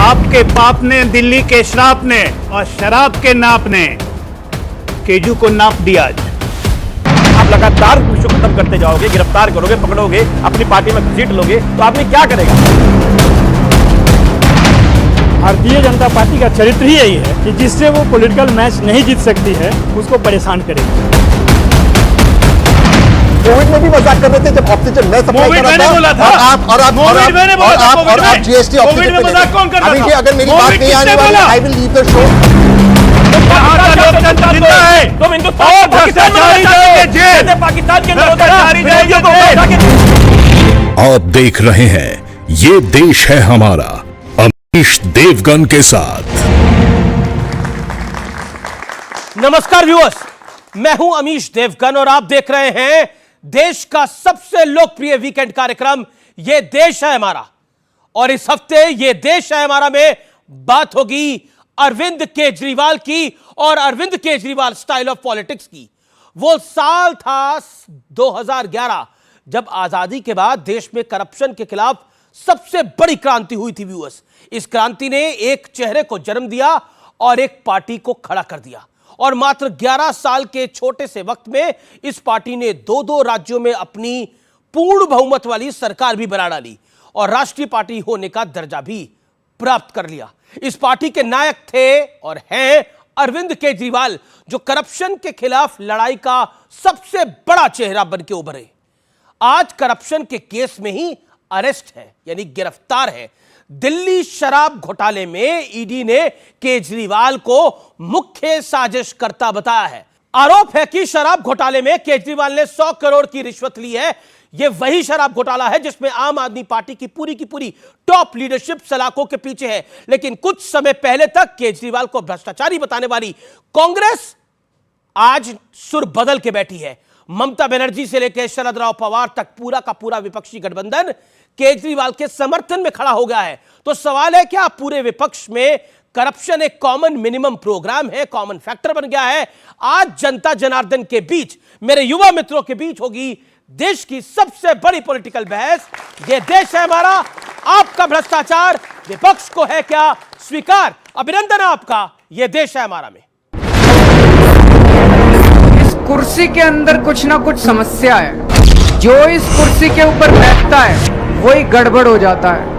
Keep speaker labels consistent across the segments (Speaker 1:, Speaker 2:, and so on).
Speaker 1: आपके पाप ने, दिल्ली के श्राप ने और शराब के नाप ने केजू को नाप दिया।
Speaker 2: आप लगातार विषय खत्म करते जाओगे, गिरफ्तार करोगे, पकड़ोगे, अपनी पार्टी में घसीट लोगे, तो आपने क्या करेगा?
Speaker 3: भारतीय जनता पार्टी का चरित्र ही यही है कि जिससे वो पॉलिटिकल मैच नहीं जीत सकती है उसको परेशान करेगी।
Speaker 4: कोविड में भी मजाक कर रहे थे जब ऑक्सीजन मैं सप्लाई कर रहा था और आप जीएसटी ऑक्सीजन पे मजाक कौन कर रहा था? अगर मेरी बात नहीं आने वाली I will leave the show.
Speaker 2: तुम हिंदुस्तान पाकिस्तान के
Speaker 5: आप देख रहे हैं ये देश है हमारा, अमीश देवगन के साथ।
Speaker 2: नमस्कार व्यूअर्स, मैं हूं अमीश देवगन और आप देख रहे हैं देश का सबसे लोकप्रिय वीकेंड कार्यक्रम ये देश है हमारा। और इस हफ्ते ये देश है हमारा में बात होगी अरविंद केजरीवाल की और Arvind Kejriwal style of politics की। वो साल था 2011 जब आजादी के बाद देश में करप्शन के खिलाफ सबसे बड़ी क्रांति हुई थी व्यूअर्स। इस क्रांति ने एक चेहरे को जन्म दिया और एक पार्टी को खड़ा कर दिया और मात्र 11 साल के छोटे से वक्त में इस पार्टी ने दो राज्यों में अपनी पूर्ण बहुमत वाली सरकार भी बना डाली और राष्ट्रीय पार्टी होने का दर्जा भी प्राप्त कर लिया। इस पार्टी के नायक थे और हैं अरविंद केजरीवाल, जो करप्शन के खिलाफ लड़ाई का सबसे बड़ा चेहरा बनके उभरे। आज करप्शन के केस में ही अरेस्ट है, यानी गिरफ्तार है। दिल्ली शराब घोटाले में ईडी ने केजरीवाल को मुख्य साजिशकर्ता बताया है। आरोप है कि शराब घोटाले में केजरीवाल ने 100 करोड़ की रिश्वत ली है। यह वही शराब घोटाला है जिसमें आम आदमी पार्टी की पूरी टॉप लीडरशिप सलाखों के पीछे है। लेकिन कुछ समय पहले तक केजरीवाल को भ्रष्टाचारी बताने वाली कांग्रेस आज सुर बदल के बैठी है। ममता बनर्जी से लेकर शरद राव पवार तक पूरा का पूरा विपक्षी गठबंधन केजरीवाल के समर्थन में खड़ा हो गया है। तो सवाल है क्या पूरे विपक्ष में करप्शन एक कॉमन मिनिमम प्रोग्राम है, कॉमन फैक्टर बन गया है? आज जनता जनार्दन के बीच, मेरे युवा मित्रों के बीच होगी देश की सबसे बड़ी पॉलिटिकल बहस। यह देश है हमारा, आपका भ्रष्टाचार विपक्ष को है क्या स्वीकार? अभिनंदन आपका, यह देश है हमारा में।
Speaker 6: इस कुर्सी के अंदर कुछ ना कुछ समस्या है। जो इस कुर्सी के ऊपर बैठता है वही गड़बड़ हो जाता है।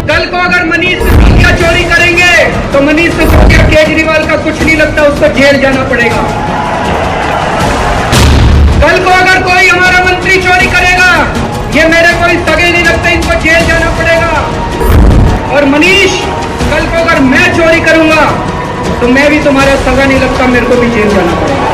Speaker 6: कल को अगर मनीष सिसोदिया चोरी करेंगे तो मनीष सिसोदिया केजरीवाल का कुछ नहीं लगता, उसको जेल जाना पड़ेगा। कल को अगर कोई हमारा मंत्री चोरी करेगा, ये मेरे कोई सगे नहीं लगते, इनको जेल जाना पड़ेगा। और मनीष, कल को अगर मैं चोरी करूंगा तो मैं भी तुम्हारा सगा नहीं लगता, मेरे को भी जेल जाना पड़ेगा।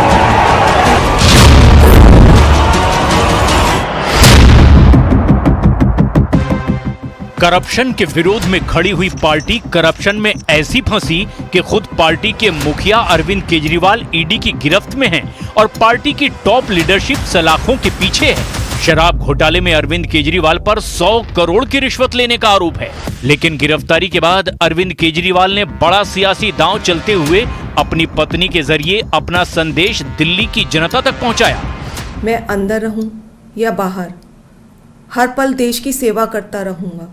Speaker 7: करप्शन के विरोध में खड़ी हुई पार्टी करप्शन में ऐसी फंसी कि खुद पार्टी के मुखिया अरविंद केजरीवाल ईडी की गिरफ्त में हैं और पार्टी की टॉप लीडरशिप सलाखों के पीछे है। शराब घोटाले में अरविंद केजरीवाल पर 100 करोड़ की रिश्वत लेने का आरोप है। लेकिन गिरफ्तारी के बाद अरविंद केजरीवाल ने बड़ा सियासी दांव चलते हुए अपनी पत्नी के जरिए अपना संदेश दिल्ली की जनता तक पहुंचाया।
Speaker 8: मैं अंदर रहूं या बाहर, हर पल देश की सेवा करता रहूंगा।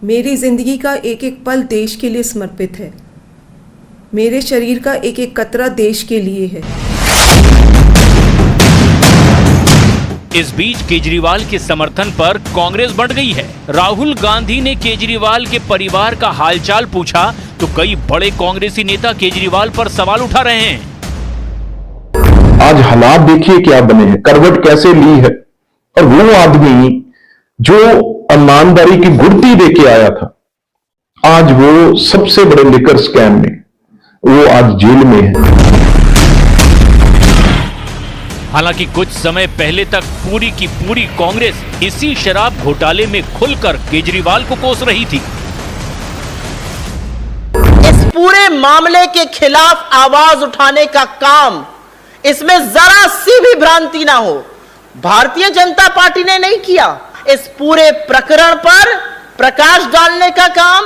Speaker 8: मेरी जिंदगी का एक एक पल देश के लिए समर्पित है। मेरे शरीर का एक एक कतरा देश के लिए है।
Speaker 7: इस बीच केजरीवाल के समर्थन पर कांग्रेस बढ़ गई है। राहुल गांधी ने केजरीवाल के परिवार का हालचाल पूछा तो कई बड़े कांग्रेसी नेता केजरीवाल पर सवाल उठा रहे हैं।
Speaker 9: आज हालात देखिए क्या बने हैं, करवट कैसे ली है। और वो आदमी जो ईमानदारी की गुड़ती देके आया था, आज वो सबसे बड़े लिकर स्कैम में वो आज जेल में है।
Speaker 7: हालांकि कुछ समय पहले तक पूरी की पूरी कांग्रेस इसी शराब घोटाले में खुलकर केजरीवाल को कोस रही थी।
Speaker 10: इस पूरे मामले के खिलाफ आवाज उठाने का काम, इसमें जरा सी भी भ्रांति ना हो, भारतीय जनता पार्टी ने नहीं किया। इस पूरे प्रकरण पर प्रकाश डालने का काम,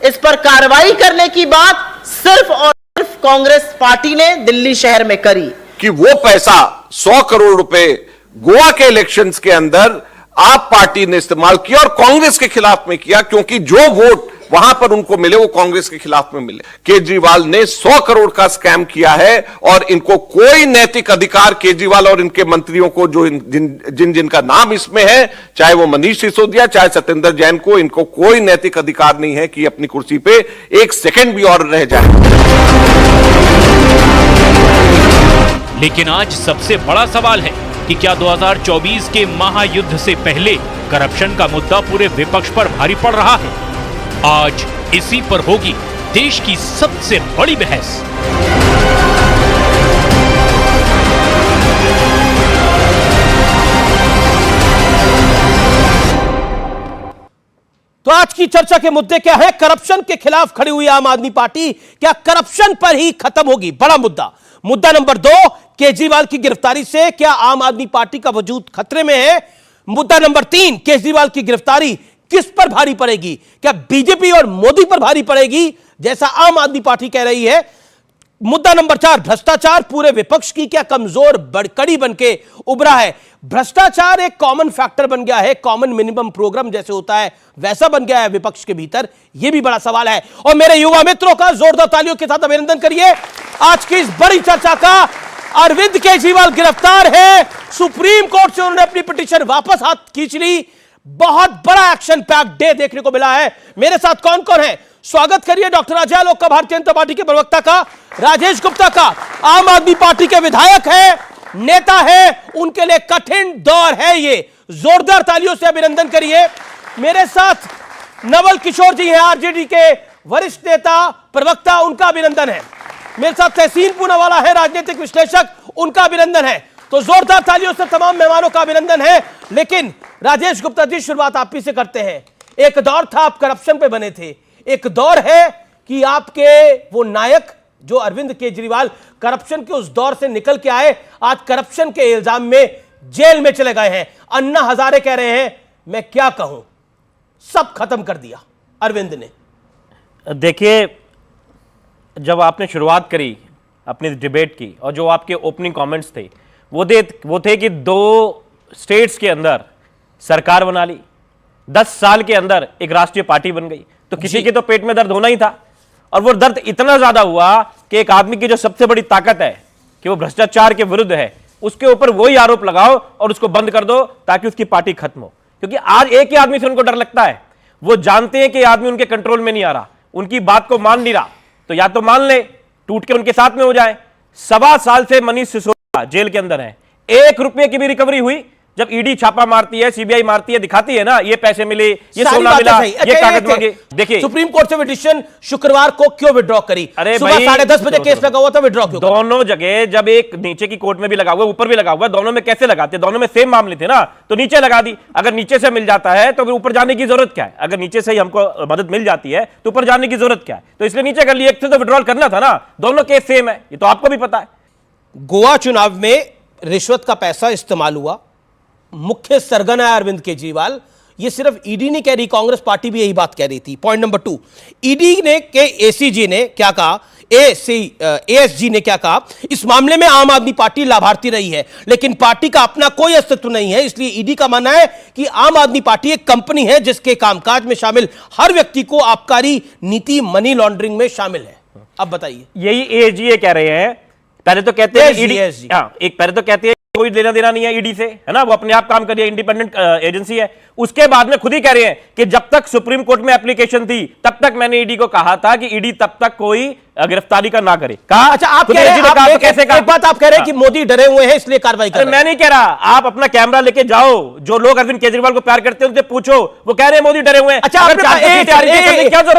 Speaker 10: इस पर कार्रवाई करने की बात सिर्फ और सिर्फ कांग्रेस पार्टी ने दिल्ली शहर में करी।
Speaker 11: कि वो पैसा 100 करोड़ रुपए गोवा के इलेक्शंस के अंदर आप पार्टी ने इस्तेमाल किया और कांग्रेस के खिलाफ में किया, क्योंकि जो वोट वहां पर उनको मिले वो कांग्रेस के खिलाफ में मिले। केजरीवाल ने 100 करोड़ का स्कैम किया है और इनको कोई नैतिक अधिकार, केजरीवाल और इनके मंत्रियों को, जो जिनका नाम इसमें है, चाहे वो मनीष सिसोदिया, चाहे सत्येंद्र जैन को, इनको कोई नैतिक अधिकार नहीं है कि अपनी कुर्सी पे एक सेकंड भी और रह जाए।
Speaker 7: लेकिन आज सबसे बड़ा सवाल है कि क्या 2024 के महायुद्ध से पहले करप्शन का मुद्दा पूरे विपक्ष पर भारी पड़ रहा है? आज इसी पर होगी देश की सबसे बड़ी बहस।
Speaker 2: तो आज की चर्चा के मुद्दे क्या है? करप्शन के खिलाफ खड़ी हुई आम आदमी पार्टी क्या करप्शन पर ही खत्म होगी? बड़ा मुद्दा। मुद्दा नंबर 2, केजरीवाल की गिरफ्तारी से क्या आम आदमी पार्टी का वजूद खतरे में है? मुद्दा नंबर 3, केजरीवाल की गिरफ्तारी किस पर भारी पड़ेगी? क्या बीजेपी और मोदी पर भारी पड़ेगी जैसा आम आदमी पार्टी कह रही है? मुद्दा नंबर 4, भ्रष्टाचार पूरे विपक्ष की क्या कमजोर कड़ी बनके उभरा है? भ्रष्टाचार एक कॉमन फैक्टर बन गया है, कॉमन मिनिमम प्रोग्राम जैसे होता है वैसा बन गया है विपक्ष के भीतर, यह भी बड़ा सवाल है। और मेरे युवा मित्रों का जोरदार तालियों के साथ अभिनंदन करिए। आज की इस बड़ी चर्चा का, अरविंद केजरीवाल गिरफ्तार है, सुप्रीम कोर्ट से उन्होंने अपनी पिटीशन वापस हाथ खींच ली, बहुत बड़ा एक्शन पैक्ड डे देखने को मिला है। मेरे साथ कौन कौन है? स्वागत करिए डॉक्टर अजय आलोक का, भारतीय जनता पार्टी के प्रवक्ता का, राजेश गुप्ता का, आम आदमी पार्टी के विधायक है, नेता है, उनके लिए कठिन दौर है ये, जोरदार तालियों से अभिनंदन करिए। मेरे साथ नवल किशोर जी हैं, आरजेडी के वरिष्ठ नेता, प्रवक्ता, उनका अभिनंदन है। मेरे साथ तहसीन पूनावाला है, राजनीतिक विश्लेषक, उनका अभिनंदन है। तो जोरदार तालियों से तमाम मेहमानों का अभिनंदन है। लेकिन राजेश गुप्ता जी, शुरुआत आप ही से करते हैं। एक दौर था आप करप्शन पे बने थे, एक दौर है कि आपके वो नायक जो अरविंद केजरीवाल करप्शन के उस दौर से निकल के आए, आज करप्शन के इल्जाम में जेल में चले गए हैं। अन्ना हजारे कह रहे हैं, मैं क्या कहूं, सब खत्म कर दिया अरविंद ने।
Speaker 12: देखिए, जब आपने शुरुआत करी अपनी डिबेट की और जो आपके ओपनिंग कमेंट्स थे वो थे कि 2 स्टेट्स के अंदर सरकार बना ली, 10 साल के अंदर एक राष्ट्रीय पार्टी बन गई, तो किसी के तो पेट में दर्द होना ही था। और वो दर्द इतना ज्यादा हुआ कि एक आदमी की जो सबसे बड़ी ताकत है कि वो भ्रष्टाचार के विरुद्ध है, उसके ऊपर वही आरोप लगाओ और उसको बंद कर दो ताकि उसकी पार्टी खत्म हो। क्योंकि आज एक ही आदमी से उनको डर लगता है, वो जानते हैं कि आदमी उनके कंट्रोल में नहीं आ रहा, उनकी बात को मान नहीं रहा, तो या तो मान ले, टूट के उनके साथ में हो जाए। 1.25 साल से मनीष सिसोदिया जेल के अंदर है, 1 रुपए की भी रिकवरी हुई। जब ईडी छापा मारती है, सीबीआई मारती है, दिखाती है ना, ये पैसे मिले, ये सोना मिला, ये कागज मांगे। देखिए,
Speaker 2: सुप्रीम कोर्ट से पिटीशन शुक्रवार को क्यों विड्रॉ करी?
Speaker 12: अरे
Speaker 2: सुबह 10:30 बजे केस लगा हुआ था, विड्रॉ क्यों?
Speaker 12: दोनों जगह, जब एक नीचे की कोर्ट में भी लगा हुआ, ऊपर भी लगा हुआ, दोनों में कैसे लगाते? दोनों में सेम मामले थे ना, तो नीचे लगा दी। अगर नीचे से मिल जाता है तो फिर ऊपर जाने की जरूरत क्या है? अगर नीचे से ही हमको मदद मिल जाती है तो ऊपर जाने की जरूरत क्या है? तो इसलिए नीचे कर लिया, एक से तो विड्रॉल करना था ना। दोनों केस सेम है, ये तो आपको भी पता है।
Speaker 2: गोवा चुनाव में रिश्वत का पैसा इस्तेमाल हुआ, मुख्य सरगना है अरविंद केजरीवाल। ये सिर्फ ईडी नहीं कह रही, कांग्रेस पार्टी भी यही बात कह रही थी। पॉइंट नंबर 2, ईडी ने के एसीजी ने क्या कहा, एएसजी ने क्या कहा, इस मामले में आम आदमी पार्टी लाभार्थी रही है, लेकिन पार्टी का अपना कोई अस्तित्व नहीं है। इसलिए ईडी का मानना है कि आम आदमी पार्टी एक कंपनी है जिसके कामकाज में शामिल हर व्यक्ति को आबकारी नीति, मनी लॉन्ड्रिंग में शामिल है। अब बताइए।
Speaker 12: यही एएसजी कह रहे हैं। पहले तो कहते हैं ईडी, एक पहले तो कहते हैं कोई लेना देना नहीं है ईडी से, है ना, वो अपने आप काम कर रही है, इंडिपेंडेंट एजेंसी है। उसके बाद में खुद ही कह रहे हैं कि जब तक सुप्रीम कोर्ट में एप्लीकेशन थी तब तक मैंने ईडी को कहा था कि ईडी तब तक कोई गिरफ्तारी का ना करे। कहा,
Speaker 2: अच्छा, आप कह रहे हैं, कैसे एक बात आप कह रहे हैं कि मोदी डरे हुए हैं इसलिए कार्रवाई कर रहे हैं।
Speaker 12: मैं नहीं कह रहा, आप अपना कैमरा लेके जाओ, जो लोग अरविंद केजरीवाल को प्यार करते हैं उनसे पूछो, वो कह रहे हैं मोदी डरे हुए हैं।
Speaker 2: अच्छा,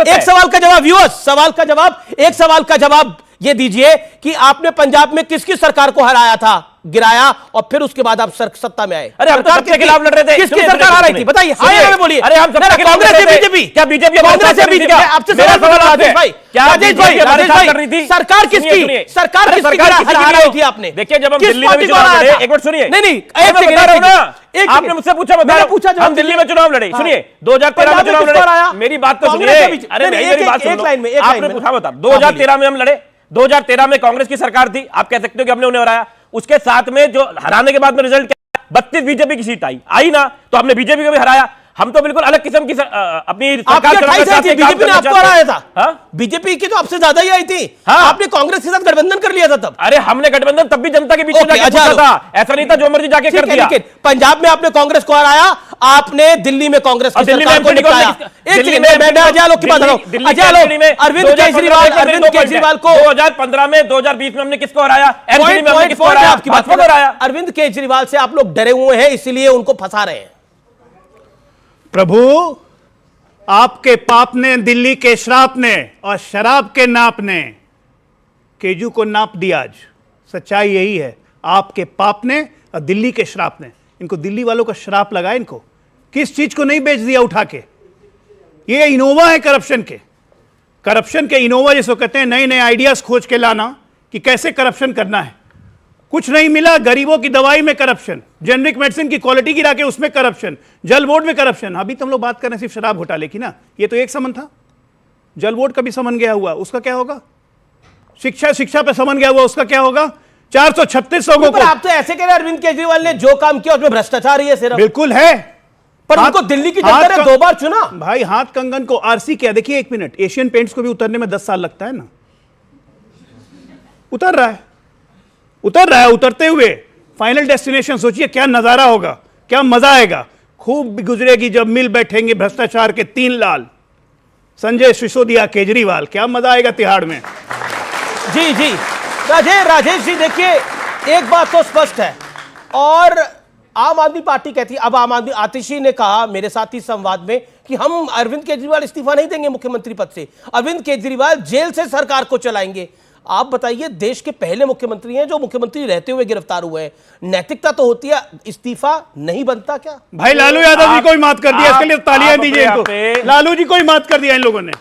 Speaker 2: एक सवाल का जवाब, व्यूअर्स, सवाल का जवाब, एक सवाल का जवाब ये दीजिए कि आपने पंजाब में किसकी सरकार को हराया था, गिराया, और फिर उसके बाद आप सत्ता में आए?
Speaker 12: अरे हम तो सबके खिलाफ लड़ रहे थे।
Speaker 2: किसकी सरकार आ रही थी बताइए? हाँ, बोलिए।
Speaker 12: अरे हम सबके खिलाफ
Speaker 2: कांग्रेस से बीजेपी?
Speaker 12: क्या बीजेपी?
Speaker 2: कांग्रेस से बीजेपी? आपसे सवाल पूछ रहा हूं राजेश भाई, राजेश भाई, सरकार किसकी, सरकार किसकी हरा रही थी आपने?
Speaker 12: देखिए, जब हम दिल्ली में चुनाव लड़े, एक मिनट सुनिए।
Speaker 2: नहीं,
Speaker 12: एक बता रहा हूं ना, आपने मुझसे पूछा, मैंने पूछा, हम दिल्ली में चुनाव लड़े। सुनिए, 2013 में चुनाव लड़े, मेरी बात तो सुनिए। अरे मेरी बात सुनो, आपने पूछा, बता, 2013 में हम लड़े, 2013 में कांग्रेस की सरकार थी, आप कह सकते हो कि हमने उन्हें हराया। उसके साथ में जो हराने के बाद में रिजल्ट क्या, 32 बीजेपी की सीट आई ना, तो हमने बीजेपी को भी हराया। हम तो बिल्कुल अलग किस्म की अपनी
Speaker 2: बीजेपी ने आपको हराया था। बीजेपी की तो आपसे ज्यादा ही आई थी। आपने कांग्रेस के साथ गठबंधन कर लिया था तब।
Speaker 12: अरे हमने गठबंधन तब भी जनता के बीच में जाके पूछा था, ऐसा नहीं था जो मर्जी जाके कर दिया।
Speaker 2: पंजाब में आपने कांग्रेस को हराया, आपने दिल्ली में कांग्रेस की सरकार को निपटाया। अरविंद केजरीवाल को
Speaker 12: 2015 में 2020 में हमने किसको हराया?
Speaker 2: अरविंद केजरीवाल से आप लोग डरे हुए हैं, इसीलिए उनको फंसा रहे हैं।
Speaker 1: प्रभु, आपके पाप ने, दिल्ली के श्राप ने और शराब के नाप ने केजू को नाप दिया। आज सच्चाई यही है, आपके पाप ने और दिल्ली के श्राप ने। इनको दिल्ली वालों का श्राप लगा। इनको किस चीज को नहीं बेच दिया उठा के? ये इनोवा है करप्शन के इनोवा, जिसको कहते हैं नए नए आइडियाज खोज के लाना कि कैसे करप्शन करना है। कुछ नहीं मिला, गरीबों की दवाई में करप्शन, जेनरिक मेडिसिन की क्वालिटी गिरा के उसमें करप्शन, जल बोर्ड में करप्शन। अभी तुम लोग बात कर रहे हैं सिर्फ शराब घोटाले की ना, ये तो एक समन था। जल बोर्ड का भी समन गया हुआ, उसका क्या होगा? शिक्षा पे समन गया हुआ, उसका क्या होगा? 436 लोगों को।
Speaker 2: आप तो ऐसे कह रहे हैं अरविंद केजरीवाल ने जो काम किया उसमें भ्रष्टाचार ही है सिर्फ।
Speaker 1: बिल्कुल है,
Speaker 2: पर उनको दिल्ली की जनता ने 2 बार चुना।
Speaker 1: भाई हाथ कंगन को आरसी किया। देखिए 1 मिनट, एशियन पेंट्स को भी उतरने में 10 साल लगता है ना। उतर रहा है, उतरते हुए फाइनल डेस्टिनेशन सोचिए क्या नजारा होगा, क्या मजा आएगा। खूब गुजरेगी जब मिल बैठेंगे भ्रष्टाचार के 3 लाल, संजय, सिसोदिया, केजरीवाल। क्या मजा आएगा तिहाड़ में।
Speaker 2: जी राजेश जी, देखिए एक बात तो स्पष्ट है, और आम आदमी पार्टी कहती है, अब आम आदमी, आतिशी ने कहा मेरे साथ ही संवाद में कि हम अरविंद केजरीवाल इस्तीफा नहीं देंगे मुख्यमंत्री पद से, अरविंद केजरीवाल जेल से सरकार को चलाएंगे। आप बताइए, देश के पहले मुख्यमंत्री हैं जो मुख्यमंत्री रहते हुए गिरफ्तार हुए हैं, नैतिकता तो होती है, इस्तीफा नहीं बनता क्या?
Speaker 1: भाई लालू यादव जी को ही मात कर दिया, इसके लिए तालियां दीजिए इनको। लालू जी को ही मात कर दिया इन लोगों ने।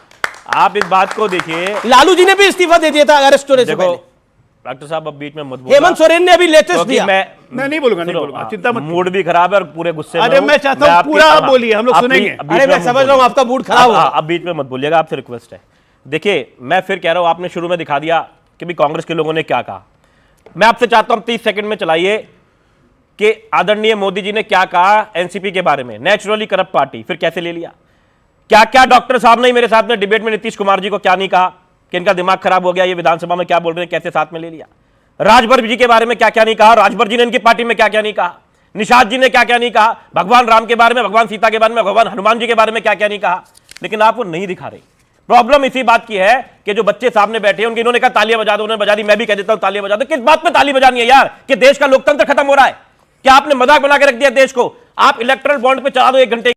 Speaker 12: आप इस बात को देखिए,
Speaker 2: लालू जी ने भी इस्तीफा दे दिया था अरेस्ट होने से पहले।
Speaker 12: डॉक्टर साहब अब बीच में मत बोलिए।
Speaker 2: हेमंत सोरेन ने अभी लेटेस्ट दिया।
Speaker 1: मैं नहीं बोलूंगा, चिंता मत।
Speaker 12: मूड भी खराब है और पूरे गुस्से में।
Speaker 1: अरे मैं चाहता हूं पूरा आप बोलिए, हम लोग सुनेंगे।
Speaker 2: अरे मैं समझ रहा हूं आपका मूड खराब है।
Speaker 12: अब बीच में मत बोलिएगा, आपसे रिक्वेस्ट है। देखिए मैं फिर कह रहा हूं, आपने शुरू में दिखा दिया कि भी कांग्रेस के लोगों ने क्या कहा। मैं आपसे चाहता हूं 30 सेकंड में चलाइए कि आदरणीय मोदी जी ने क्या कहा एनसीपी के बारे में। नेचुरली करप्ट पार्टी, फिर कैसे ले लिया? क्या क्या डॉक्टर साहब ने मेरे साथ में डिबेट में नीतीश कुमार जी को क्या नहीं कहा कि इनका दिमाग खराब हो गया, ये विधानसभा में क्या बोल रहे हैं, कैसे साथ में ले लिया? राजभर जी के बारे में क्या क्या नहीं कहा, राजभर जी ने इनकी पार्टी में क्या क्या नहीं कहा, निषाद जी ने क्या क्या नहीं कहा, भगवान राम के बारे में, भगवान सीता के बारे में, भगवान हनुमान जी के बारे में क्या क्या नहीं कहा, लेकिन आप वो नहीं दिखा रहे। प्रॉब्लम इसी बात की है कि जो बच्चे सामने बैठे हैं उनके, इन्होंने कहा तालियां बजा दो, उन्होंने बजा दी, मैं भी कह देता हूं तालियां बजा दो। किस बात पे ताली बजानी है यार? कि देश का लोकतंत्र खत्म हो रहा है? क्या आपने मजाक बना के रख दिया देश को? आप इलेक्ट्रल बॉन्ड पे चला दो 1 घंटे।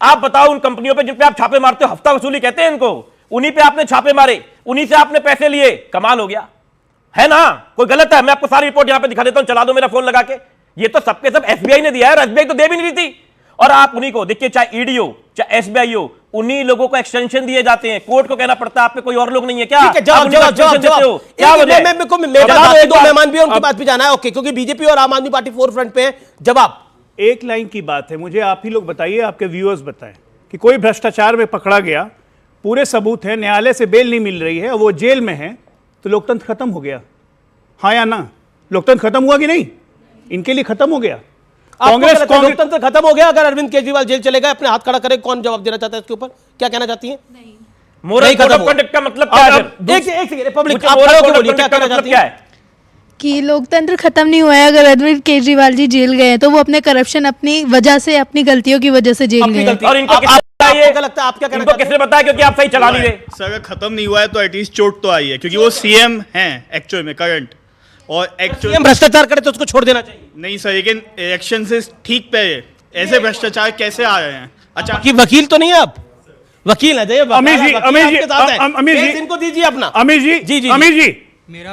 Speaker 12: आप बताओ उन कंपनियों पे जिन पे आप छापे मारते हो, हफ्ता वसूली कहते हैं इनको, उन्हीं पे आपने छापे मारे, उन्हीं से आपने पैसे लिए। कमाल हो गया है ना? कोई गलत है? मैं आपको सारी रिपोर्ट यहां पे दिखा देता हूं, चला दो मेरा फोन लगा के। ये तो सबके सब एसबीआई ने दिया है, एसबीआई तो दे भी नहीं थी। और आप उन्हीं को देखिए, चाहे ईडी हो चाहे एसबीआई हो, उन्हीं लोगों को एक्सटेंशन दिए जाते हैं। कोर्ट को कहना पड़ता है आप पे कोई और लोग नहीं है क्या?
Speaker 2: जवाब क्या वजह? मैं 2 मेहमान भी उनकी बात भी जाना है। ओके, क्योंकि बीजेपी और आम आदमी पार्टी फोर फ्रंट पे है। जवाब
Speaker 1: एक लाइन की बात है, मुझे आप ही लोग बताइए, आपके व्यूअर्स बताएं कि कोई भ्रष्टाचार में पकड़ा गया, पूरे सबूत है, न्यायालय से बेल नहीं मिल रही है और वो जेल में है, तो लोकतंत्र खत्म हो गया? हाँ या ना? लोकतंत्र खत्म हुआ कि नहीं? इनके लिए खत्म हो गया।
Speaker 2: कांग्रेस लोकतंत्र खत्म हो गया अगर अरविंद केजरीवाल जेल चले गए? अपने हाथ खड़ा करे, कौन जवाब देना चाहता है इसके ऊपर? क्या कहना चाहती है?
Speaker 12: मोरल कोड ऑफ कंडक्ट का मतलब क्या है?
Speaker 2: एक रिपब्लिक, आप खड़े होकर बोलिए, क्या कहना चाहती है?
Speaker 13: कि लोकतंत्र खत्म नहीं हुआ है। अगर अरविंद केजरीवाल जी जेल गए हैं तो वो अपने करप्शन, अपनी वजह से, अपनी गलतियों की वजह से जेल गए हैं।
Speaker 12: और इनको क्या लगता है? आप क्या कहना चाहते हैं? किसने बताया? क्योंकि आप सही चला नहीं रहे।
Speaker 3: सर अगर खत्म नहीं हुआ है तो एटलीस्ट चोट तो आई है, क्योंकि वो सीएम हैं एक्चुअल में करंट, और एक्चुअल
Speaker 2: भ्रष्टाचार करे तो उसको छोड़ देना चाहिए।
Speaker 3: नहीं सर, लेकिन इलेक्शन से ठीक पे ऐसे भ्रष्टाचार कैसे आ रहे हैं? अच्छा,
Speaker 2: कि वकील तो नहीं है आप? वकील है
Speaker 1: अमीर जी,
Speaker 2: इनको दीजिए अपना।
Speaker 1: अमीर जी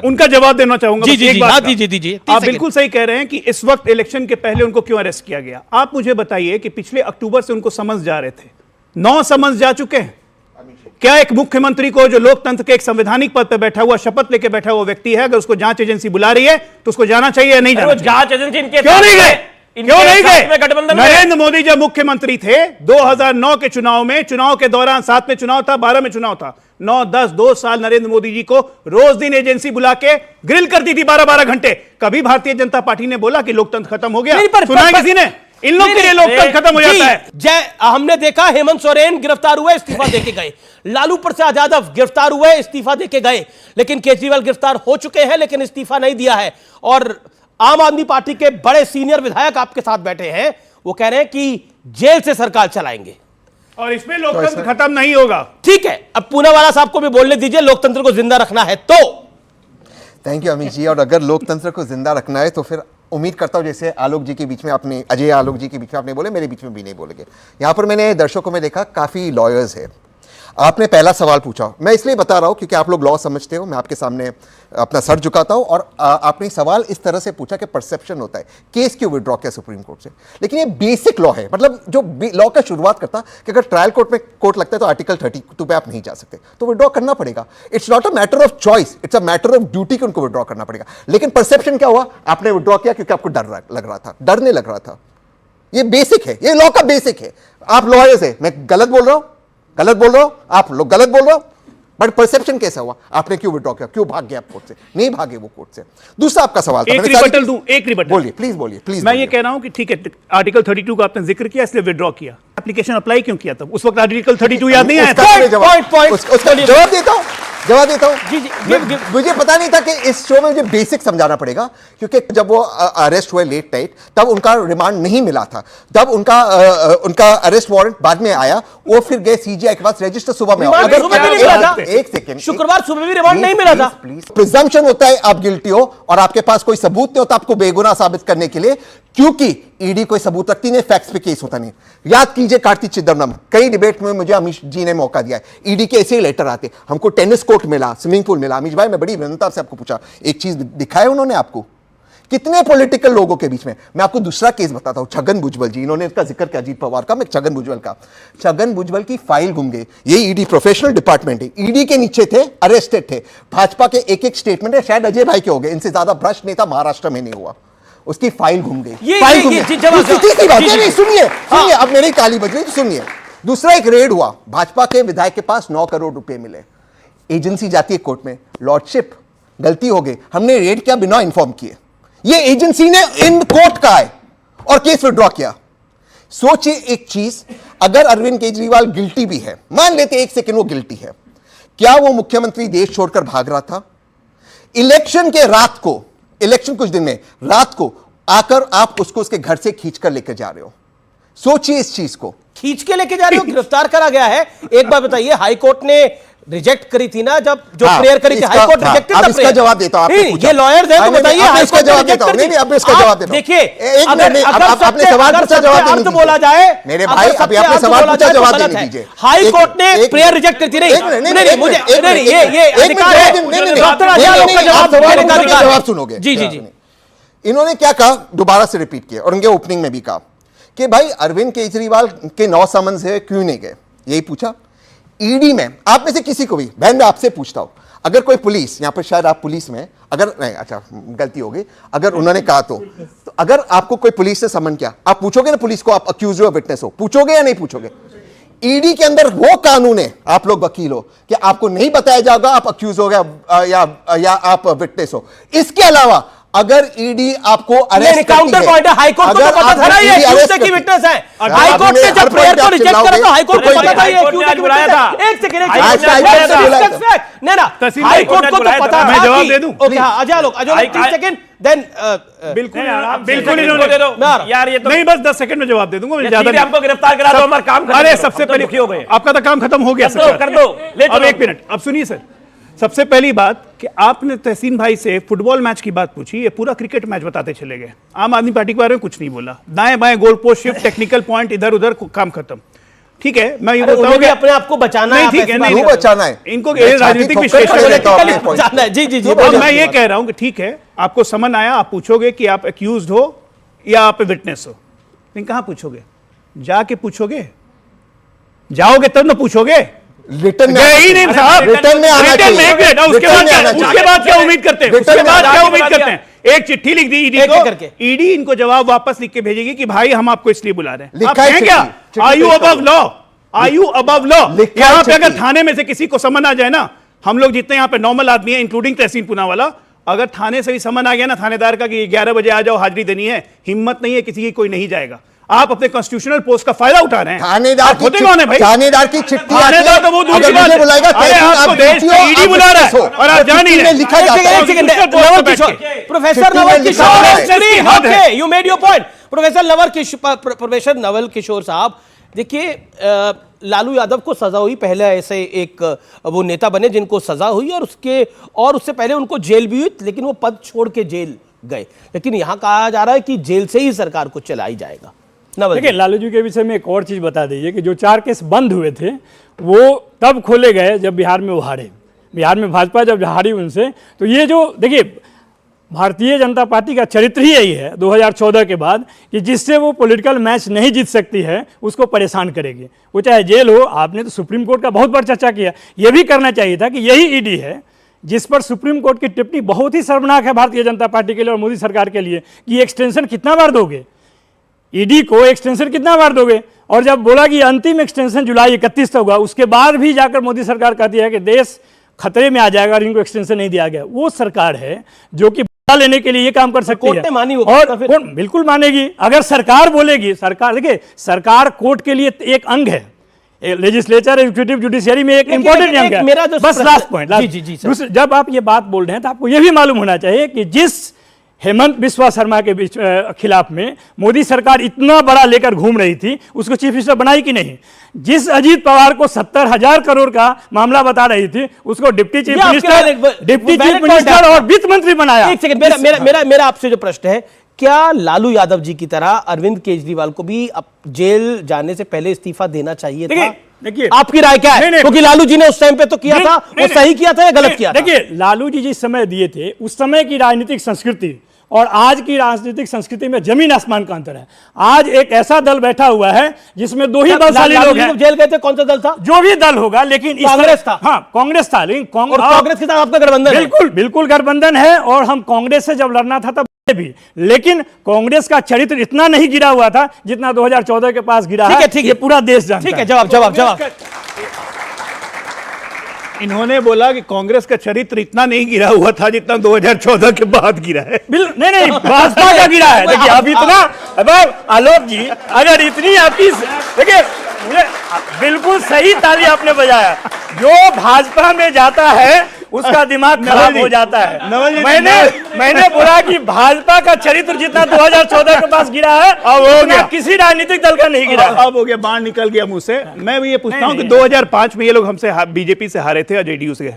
Speaker 1: उनका जवाब देना चाहूंगा।
Speaker 2: दीजिए।
Speaker 1: आप बिल्कुल सही कह रहे हैं कि इस वक्त इलेक्शन के पहले उनको क्यों अरेस्ट किया गया। आप मुझे बताइए कि पिछले अक्टूबर से उनको समन्स जा रहे थे, 9 समन्स जा चुके हैं। क्या एक मुख्यमंत्री को, जो लोकतंत्र के एक संवैधानिक पद पर बैठा हुआ, शपथ लेके बैठा हुआ व्यक्ति है, अगर उसको जांच एजेंसी बुला रही है तो उसको जाना चाहिए या नहीं जाना चाहिए?
Speaker 12: जांच एजेंसी इनके
Speaker 1: क्यों नहीं गए? क्यों नहीं
Speaker 12: साथ में
Speaker 1: गए?
Speaker 12: गठबंधन में?
Speaker 1: नरेंद्र मोदी जब मुख्यमंत्री थे 2009 के चुनाव के दौरान 7 में चुनाव था, 12 में चुनाव था, 9, 10, 2 साल नरेंद्र मोदी जी को रोज दिन एजेंसी बुला के ग्रिल करती थी 12-12 घंटे। कभी भारतीय जनता पार्टी ने बोला कि लोकतंत्र खत्म हो गया? सुना है किसी ने? इन लोग के लिए लोकतंत्र खत्म हो जाता है।
Speaker 2: जय, हमने देखा हेमंत सोरेन गिरफ्तार हुए, इस्तीफा देके गए। लालू प्रसाद यादव गिरफ्तार हुए, इस्तीफा देके गए। लेकिन केजरीवाल गिरफ्तार हो चुके हैं लेकिन इस्तीफा नहीं दिया है। और आम आदमी पार्टी के बड़े सीनियर विधायक आपके साथ बैठे हैं, वो कह रहे हैं कि जेल से सरकार चलाएंगे
Speaker 1: और इसमें लोकतंत्र खत्म नहीं होगा।
Speaker 2: ठीक है, अब पूनावाला साहब को भी बोलने दीजिए, लोकतंत्र को जिंदा रखना है तो।
Speaker 4: थैंक यू अमित जी। और अगर लोकतंत्र को जिंदा रखना है तो फिर उम्मीद करता हूं जैसे आलोक जी के बीच में आपने, अजय आलोक जी के बीच में आपने बोले, मेरे बीच में भी नहीं बोलेंगे। यहां पर मैंने दर्शकों में देखा काफी लॉयर्स है। आपने पहला सवाल पूछा, मैं इसलिए बता रहा हूं क्योंकि आप लोग लॉ समझते हो, मैं आपके सामने अपना सर झुकाता हूं। और आपने सवाल इस तरह से पूछा कि परसेप्शन होता है, केस क्यों विड्रॉ किया सुप्रीम कोर्ट से। लेकिन ये बेसिक लॉ है, मतलब जो लॉ का शुरुआत करता कि अगर ट्रायल कोर्ट में कोर्ट लगता है तो आर्टिकल 32 पे आप नहीं जा सकते, तो विड्रॉ करना पड़ेगा। It's not a matter of choice, it's a matter of duty कि उनको विड्रॉ करना पड़ेगा। लेकिन परसेप्शन क्या हुआ, आपने विड्रॉ किया क्योंकि आपको डर लग रहा था, डर नहीं लग रहा था। ये बेसिक है, ये लॉ का बेसिक है। आप लॉयर्स है, मैं गलत बोल रहा हूं? गलत बोल रहा हूं? आप लोग गलत बोल रहे हो। बट परसेप्शन कैसा हुआ, आपने क्यों विड्रॉ किया, क्यों भाग गया आप कोर्ट से? नहीं भागे वो कोर्ट से। दूसरा आपका सवाल था,
Speaker 1: एक रिबटल दूं, एक रिबटल।
Speaker 4: बोलिए प्लीज, बोलिए प्लीज।
Speaker 1: मैं ये कह रहा हूं कि ठीक है, आर्टिकल 32 का आपने जिक्र किया इसलिए विड्रॉ किया। एप्लीकेशन अप्लाई क्यों किया तब? उस वक्त आर्टिकल 32 याद नहीं आया था?
Speaker 4: जवाब देता हूं, जवाब देता हूं। मुझे पता नहीं था कि इस शो में मुझे बेसिक समझाना पड़ेगा, क्योंकि जब वो अरेस्ट हुए लेट नाइट तब उनका रिमांड नहीं मिला था, तब उनका अरेस्ट वारंट बाद में आया, वो फिर गए सीजीआई के पास, रजिस्टर सुबह में। एक सेकंड,
Speaker 2: शुक्रवार सुबह भी रिमांड नहीं मिला था।
Speaker 4: प्रिजम्पशन होता है आप गिल्टी हो और आपके पास कोई सबूत नहीं होता आपको बेगुनाह साबित करने के लिए, क्योंकि ईडी कोई सबूत रखती नहीं, फैक्ट्स पे केस होता नहीं। याद कीजिए कार्ति चिदम्बरम, कई डिबेट में मुझे अमीश जी ने मौका दिया है, ईडी के ऐसे ही लेटर आते, हमको टेनिस कोर्ट मिला, स्विमिंग पूल मिला। अमीश भाई, मैं बड़ी विनम्रता से आपको पूछा, एक चीज दिखाया उन्होंने आपको? कितने पॉलिटिकल लोगों के बीच में। मैं आपको दूसरा केस बताता हूं, छगन भुजबल जी, इन्होंने इसका जिक्र किया अजीत पवार का, मैं छगन भुजबल की फाइल घूम गई। ये ईडी प्रोफेशनल डिपार्टमेंट है, ईडी के नीचे थे, अरेस्टेड थे, भाजपा के एक स्टेटमेंट है, शायद अजय भाई के हो गए, इनसे ज्यादा भ्रष्ट नेता महाराष्ट्र में नहीं हुआ। उसकी फाइल घूम गई, फाइल घूम गई। सुनिए, अब मेरी काली बज रही, सुनिए। दूसरा एक रेड हुआ, भाजपा के विधायक के पास 9 करोड़ रुपए मिले, एजेंसी जाती है कोर्ट में, लॉर्डशिप गलती हो गई, हमने रेड किया बिना इन्फॉर्म किए, ये एजेंसी ने इन कोर्ट का है और केस विड्रॉ किया। सोचिए एक चीज, अगर अरविंद केजरीवाल गिल्टी भी है, मान लेते एक सेकंड वो गिल्टी है, क्या वो मुख्यमंत्री देश छोड़कर भाग रहा था? इलेक्शन के रात को, इलेक्शन कुछ दिन में रात को आकर आप उसको उसके घर से खींच कर लेकर जा रहे हो। सोचिए इस चीज को,
Speaker 2: खींच के लेके जा रहे हो, गिरफ्तार करा गया है। एक बात बताइए, हाई कोर्ट ने रिजेक्ट करी थी ना, जब जो प्रेयर करी थी, हाई कोर्ट रिजेक्टेड था।
Speaker 4: इसका जवाब देता हूं, आपने पूछा,
Speaker 2: ये लॉयर्स हैं तो बताइए, हाई कोर्ट
Speaker 4: जवाब देता हूं। नहीं, अब इसका जवाब देता हूं।
Speaker 2: देखिए,
Speaker 4: आपने सवाल पूछा, जवाब देने दीजिए
Speaker 2: बोला जाए
Speaker 4: मेरे भाई, अभी आपने सवाल पूछा, जवाब देने दीजिए।
Speaker 2: हाई कोर्ट ने प्रेयर रिजेक्ट करी थी। नहीं, मुझे ये अधिकार है, डॉक्टर आजाद का जवाब देने का अधिकार।
Speaker 4: जवाब सुनोगे?
Speaker 2: जी जी जी।
Speaker 4: इन्होंने क्या कहा, दोबारा से रिपीट किया, और उनके ओपनिंग में भी कहा कि भाई अरविंद केजरीवाल के 9 समन्स है, क्यों नहीं गए, यही पूछा। ईडी में आप में से किसी को भी, बहन मैं आपसे पूछता हूं, अगर कोई पुलिस, यहां पर शायद आप पुलिस में, अगर नहीं, अच्छा गलती हो गई, अगर उन्होंने कहा तो अगर आपको कोई पुलिस से समन किया, आप पूछोगे ना पुलिस को आप अक्यूज हो, विटनेस हो, पूछोगे या नहीं पूछोगे? ईडी के अंदर वो कानून है, आप लोग वकील हो, कि आपको नहीं बताया जाएगा आप अक्यूज हो गया या आप विटनेस हो। इसके अलावा अगर ईडी आपको अरेस्ट
Speaker 2: काउंटर पॉइंट है, हाई कोर्ट को तो पता था ये एक्यूज की विटनेस है। हाई कोर्ट ने जब प्रेयर को रिजेक्ट करा तो हाई कोर्ट को पता था ये एक्यूज की बुलाया था। एक सेकंड, नहीं ना, हाई कोर्ट को तो पता था।
Speaker 1: मैं जवाब दे दूं?
Speaker 2: ओके, अजय लोग 30 सेकंड, देन
Speaker 1: बिल्कुल यार, ये तो नहीं, बस 10 सेकंड में जवाब दे दूंगा, ज्यादा
Speaker 12: हमको गिरफ्तार करा दो, हमारा काम खत्म।
Speaker 1: अरे सबसे पहले आपका तो काम खत्म हो गया सर,
Speaker 12: कर दो।
Speaker 1: अब एक मिनट, अब सुनिए सर, सबसे पहली बात कि आपने तहसीन भाई से फुटबॉल मैच की बात पूछी, ये पूरा क्रिकेट मैच बताते चले गए। आम आदमी पार्टी के बारे में कुछ नहीं बोला, दाएं बाएं goal post shift, technical point इधर उधर, काम खत्म। ठीक है, मैं ये बोलता हूं कि
Speaker 2: अपने आप को बचाना है,
Speaker 1: ठीक है,
Speaker 4: नहीं बचाना है,
Speaker 1: इनको राजनीतिक विश्लेषण
Speaker 2: है। जी जी जी,
Speaker 1: मैं ये कह रहा हूं कि ठीक है, आपको समन आया, आप पूछोगे कि आप एक्यूज्ड हो या आप विटनेस हो, लेकिन कहां पूछोगे? जाके पूछोगे, जाओगे तब ना पूछोगे।
Speaker 4: रिटर्न में
Speaker 1: ही नहीं साहब,
Speaker 4: रिटर्न में आना चाहिए।
Speaker 1: उसके बाद क्या उम्मीद करते हैं? उसके बाद क्या उम्मीद करते हैं? एक चिट्ठी लिख दी ईडी
Speaker 2: एक
Speaker 1: को,
Speaker 2: करके।
Speaker 1: ईडी इनको जवाब वापस लिख के भेजेगी कि भाई हम आपको इसलिए बुला रहे हैं।
Speaker 4: लिखा
Speaker 1: आप
Speaker 4: है
Speaker 1: हैं क्या?
Speaker 4: चिट्ठी
Speaker 1: आर यू
Speaker 4: पेश
Speaker 1: अबव
Speaker 4: करो।
Speaker 1: Law? Are you above law?
Speaker 4: लिखा है
Speaker 1: यहाँ पे अगर
Speaker 4: चिट्ठी।
Speaker 1: थाने में से किसी को समन आ जाए ना, हम लोग जितने यहाँ पे नॉर्मल आदमी हैं इंक्लूडिंग तहसीन पूनावाला, अगर थाने से भी समन आ गया ना थानेदार का कि 11 बजे आ जाओ हाजिरी देनी है, हिम्मत नहीं है किसी की, कोई नहीं जाएगा। आप अपने कॉन्स्टिट्यूशनल पोस्ट का फायदा उठा रहे हैं।
Speaker 4: थानेदार
Speaker 1: आप होते कौन है भाई?
Speaker 4: थानेदार की चिट्ठी आती है,
Speaker 1: थानेदार तो वो दूर
Speaker 4: अगर
Speaker 1: की बात
Speaker 4: मुझे
Speaker 1: है।
Speaker 4: बुलाएगा
Speaker 1: अरे
Speaker 4: तहसील
Speaker 1: आपको
Speaker 4: आप
Speaker 1: देश
Speaker 4: ड्यूटी हो,
Speaker 1: ईडी
Speaker 4: आप
Speaker 1: बुला रहा
Speaker 4: डिस्कस हो।
Speaker 1: है और आप जान नहीं
Speaker 4: चिट्ठी में
Speaker 1: रहे।
Speaker 4: लिखा जाता है।
Speaker 2: एक सेकंड, नवल किशोर, प्रोफेसर
Speaker 4: चिट्ठी में
Speaker 2: नवल
Speaker 4: लिखा
Speaker 2: किशोर,
Speaker 4: जाता है।
Speaker 2: Okay, you made your point. Professor Naval Kishore साहब, देखिए लालू यादव को सजा हुई, पहले ऐसे एक वो नेता बने जिनको सजा हुई और उससे पहले उनको जेल भी हुई, लेकिन वो पद छोड़ के जेल गए। लेकिन यहां कहा जा रहा है कि जेल से ही सरकार को चलाई जाएगा। नवल
Speaker 3: देखिए, लालू जी के विषय में एक और चीज बता दीजिए कि जो 4 केस बंद हुए थे वो तब खोले गए जब बिहार में वो हारे। बिहार में भाजपा जब हारी उनसे, तो ये जो देखिए भारतीय जनता पार्टी का चरित्र ही यही है 2014 के बाद कि जिससे वो पॉलिटिकल मैच नहीं जीत सकती है उसको परेशान करेगी, वो चाहे जेल हो। आपने तो सुप्रीम कोर्ट का बहुत बार चर्चा किया, ये भी करना चाहिए था कि यही ईडी है जिस पर सुप्रीम कोर्ट की टिप्पणी बहुत ही शर्मनाक है भारतीय जनता पार्टी के लिए और मोदी सरकार के लिए कि एक्सटेंशन कितना बार दोगे, ईडी को एक्सटेंशन कितना बार दोगे। और जब बोला कि अंतिम एक्सटेंशन जुलाई 31 तक होगा, उसके बाद भी जाकर मोदी सरकार कहती है कि देश खतरे में आ जाएगा और इनको एक्सटेंशन नहीं दिया गया। वो सरकार है जो कि बदला लेने के लिए ये काम कर सकती
Speaker 2: कोर्ट
Speaker 3: है।
Speaker 2: ने मानी वो
Speaker 3: और
Speaker 2: तो फिर?
Speaker 3: कोर्ट बिल्कुल मानेगी अगर सरकार बोलेगी। सरकार देखिए, सरकार कोर्ट के लिए एक अंग है, लेजिस्लेचर एग्जीक्यूटिव जुडिशियरी में एक इंपॉर्टेंट अंग है।
Speaker 2: मेरा जो
Speaker 3: बस लास्ट पॉइंट,
Speaker 2: जी सर।
Speaker 3: जब आप ये बात बोल रहे हैं तो आपको ये भी मालूम होना चाहिए कि जिस हेमंत बिस्वा शर्मा के खिलाफ में मोदी सरकार इतना बड़ा लेकर घूम रही थी, उसको चीफ मिनिस्टर बनाई कि नहीं? जिस अजीत पवार को 70,000 करोड़ का मामला बता रही थी, उसको डिप्टी चीफ मिनिस्टर और वित्त मंत्री बनाया।
Speaker 2: एक सेकंड, मेरा आपसे जो प्रश्न है, क्या लालू यादव जी की तरह अरविंद केजरीवाल को भी अब जेल जाने से पहले इस्तीफा देना चाहिए था?
Speaker 3: देखिए,
Speaker 2: आपकी राय क्या है? क्योंकि लालू जी ने उस टाइम पे तो किया था, वो सही किया था या गलत किया था?
Speaker 3: देखिए, लालू जी जिस समय दिए थे उस समय की राजनीतिक संस्कृति और आज की राजनीतिक संस्कृति में जमीन आसमान का अंतर है। आज एक ऐसा दल बैठा हुआ है जिसमें 2 ही बलशाली लोग हैं।
Speaker 2: जेल गए थे, कौन सा दल था?
Speaker 3: जो भी दल होगा, लेकिन
Speaker 2: कांग्रेस था।
Speaker 3: हाँ, कांग्रेस था, लेकिन
Speaker 2: कांग्रेस के साथ आपका गठबंधन है?
Speaker 3: बिल्कुल गठबंधन है और हम कांग्रेस से जब लड़ना था तब भी, लेकिन कांग्रेस का चरित्र इतना नहीं गिरा हुआ था जितना 2014 के पास गिरा है।
Speaker 2: ठीक है,
Speaker 3: ये पूरा देश जानता है।
Speaker 2: ठीक है, जवाब।
Speaker 1: इन्होंने बोला कि कांग्रेस का चरित्र इतना नहीं गिरा हुआ था जितना 2014 के बाद गिरा है।
Speaker 3: नहीं, भाजपा का गिरा है। देखिए, अब इतना, अब आलोक जी अगर इतनी आपकी, देखिए बिल्कुल सही ताली आपने बजाया। जो भाजपा में जाता है उसका दिमाग खराब हो जाता है। मैंने बोला कि भाजपा का चरित्र जितना 2014 के पास गिरा है, अब हो गया, किसी राजनीतिक दल का नहीं गिरा।
Speaker 1: अब हो गया, बाण निकल गया मुंह से। मैं भी ये पूछता हूं कि 2005 में ये लोग हमसे बीजेपी से हारे थे और जेडीयू से।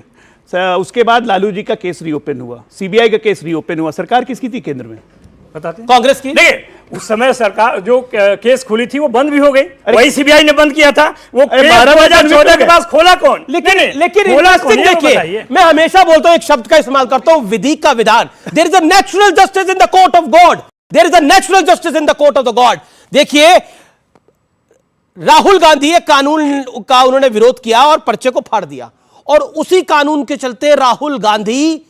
Speaker 1: उसके बाद लालू जी का केस रीओपन हुआ, सीबीआई का केस रीओपन हुआ। सरकार किसकी थी केंद्र में?
Speaker 3: बताते हैं?
Speaker 2: कांग्रेस की।
Speaker 3: देखिए, उस समय सरकार जो केस खुली थी वो बंद भी हो गई, वही सीबीआई ने बंद किया था। वो 2014 के पास खोला कौन?
Speaker 2: लेकिन
Speaker 3: देखिए,
Speaker 2: मैं हमेशा बोलता हूं, एक शब्द का इस्तेमाल करता हूं, विधि का विधान। There is a natural justice in the court of God. There is a natural justice in the court of the God. देखिए, राहुल गांधी एक कानून का उन्होंने विरोध किया और पर्चे को फाड़ दिया, और उसी कानून के चलते राहुल गांधी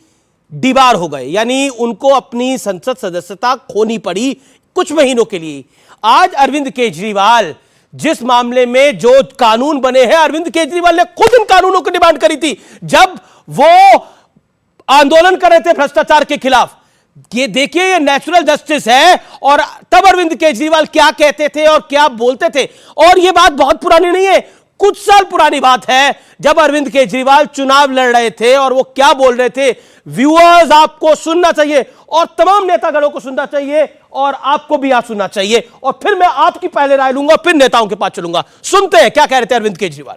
Speaker 2: डीबार हो गए, यानी उनको अपनी संसद सदस्यता खोनी पड़ी कुछ महीनों के लिए। आज अरविंद केजरीवाल, जिस मामले में जो कानून बने हैं, अरविंद केजरीवाल ने खुद इन कानूनों की डिमांड करी थी जब वो आंदोलन कर रहे थे भ्रष्टाचार के खिलाफ। ये देखिए, ये नेचुरल जस्टिस है। और तब अरविंद केजरीवाल क्या कहते थे और क्या बोलते थे, और ये बात बहुत पुरानी नहीं है, कुछ साल पुरानी बात है, जब अरविंद केजरीवाल चुनाव लड़ रहे थे और वो क्या बोल रहे थे। व्यूअर्स, आपको सुनना चाहिए और तमाम नेतागणों को सुनना चाहिए और आपको भी आप सुनना चाहिए, और फिर मैं आपकी पहले राय लूंगा, फिर नेताओं के पास चलूंगा। सुनते हैं क्या कह रहे थे अरविंद केजरीवाल।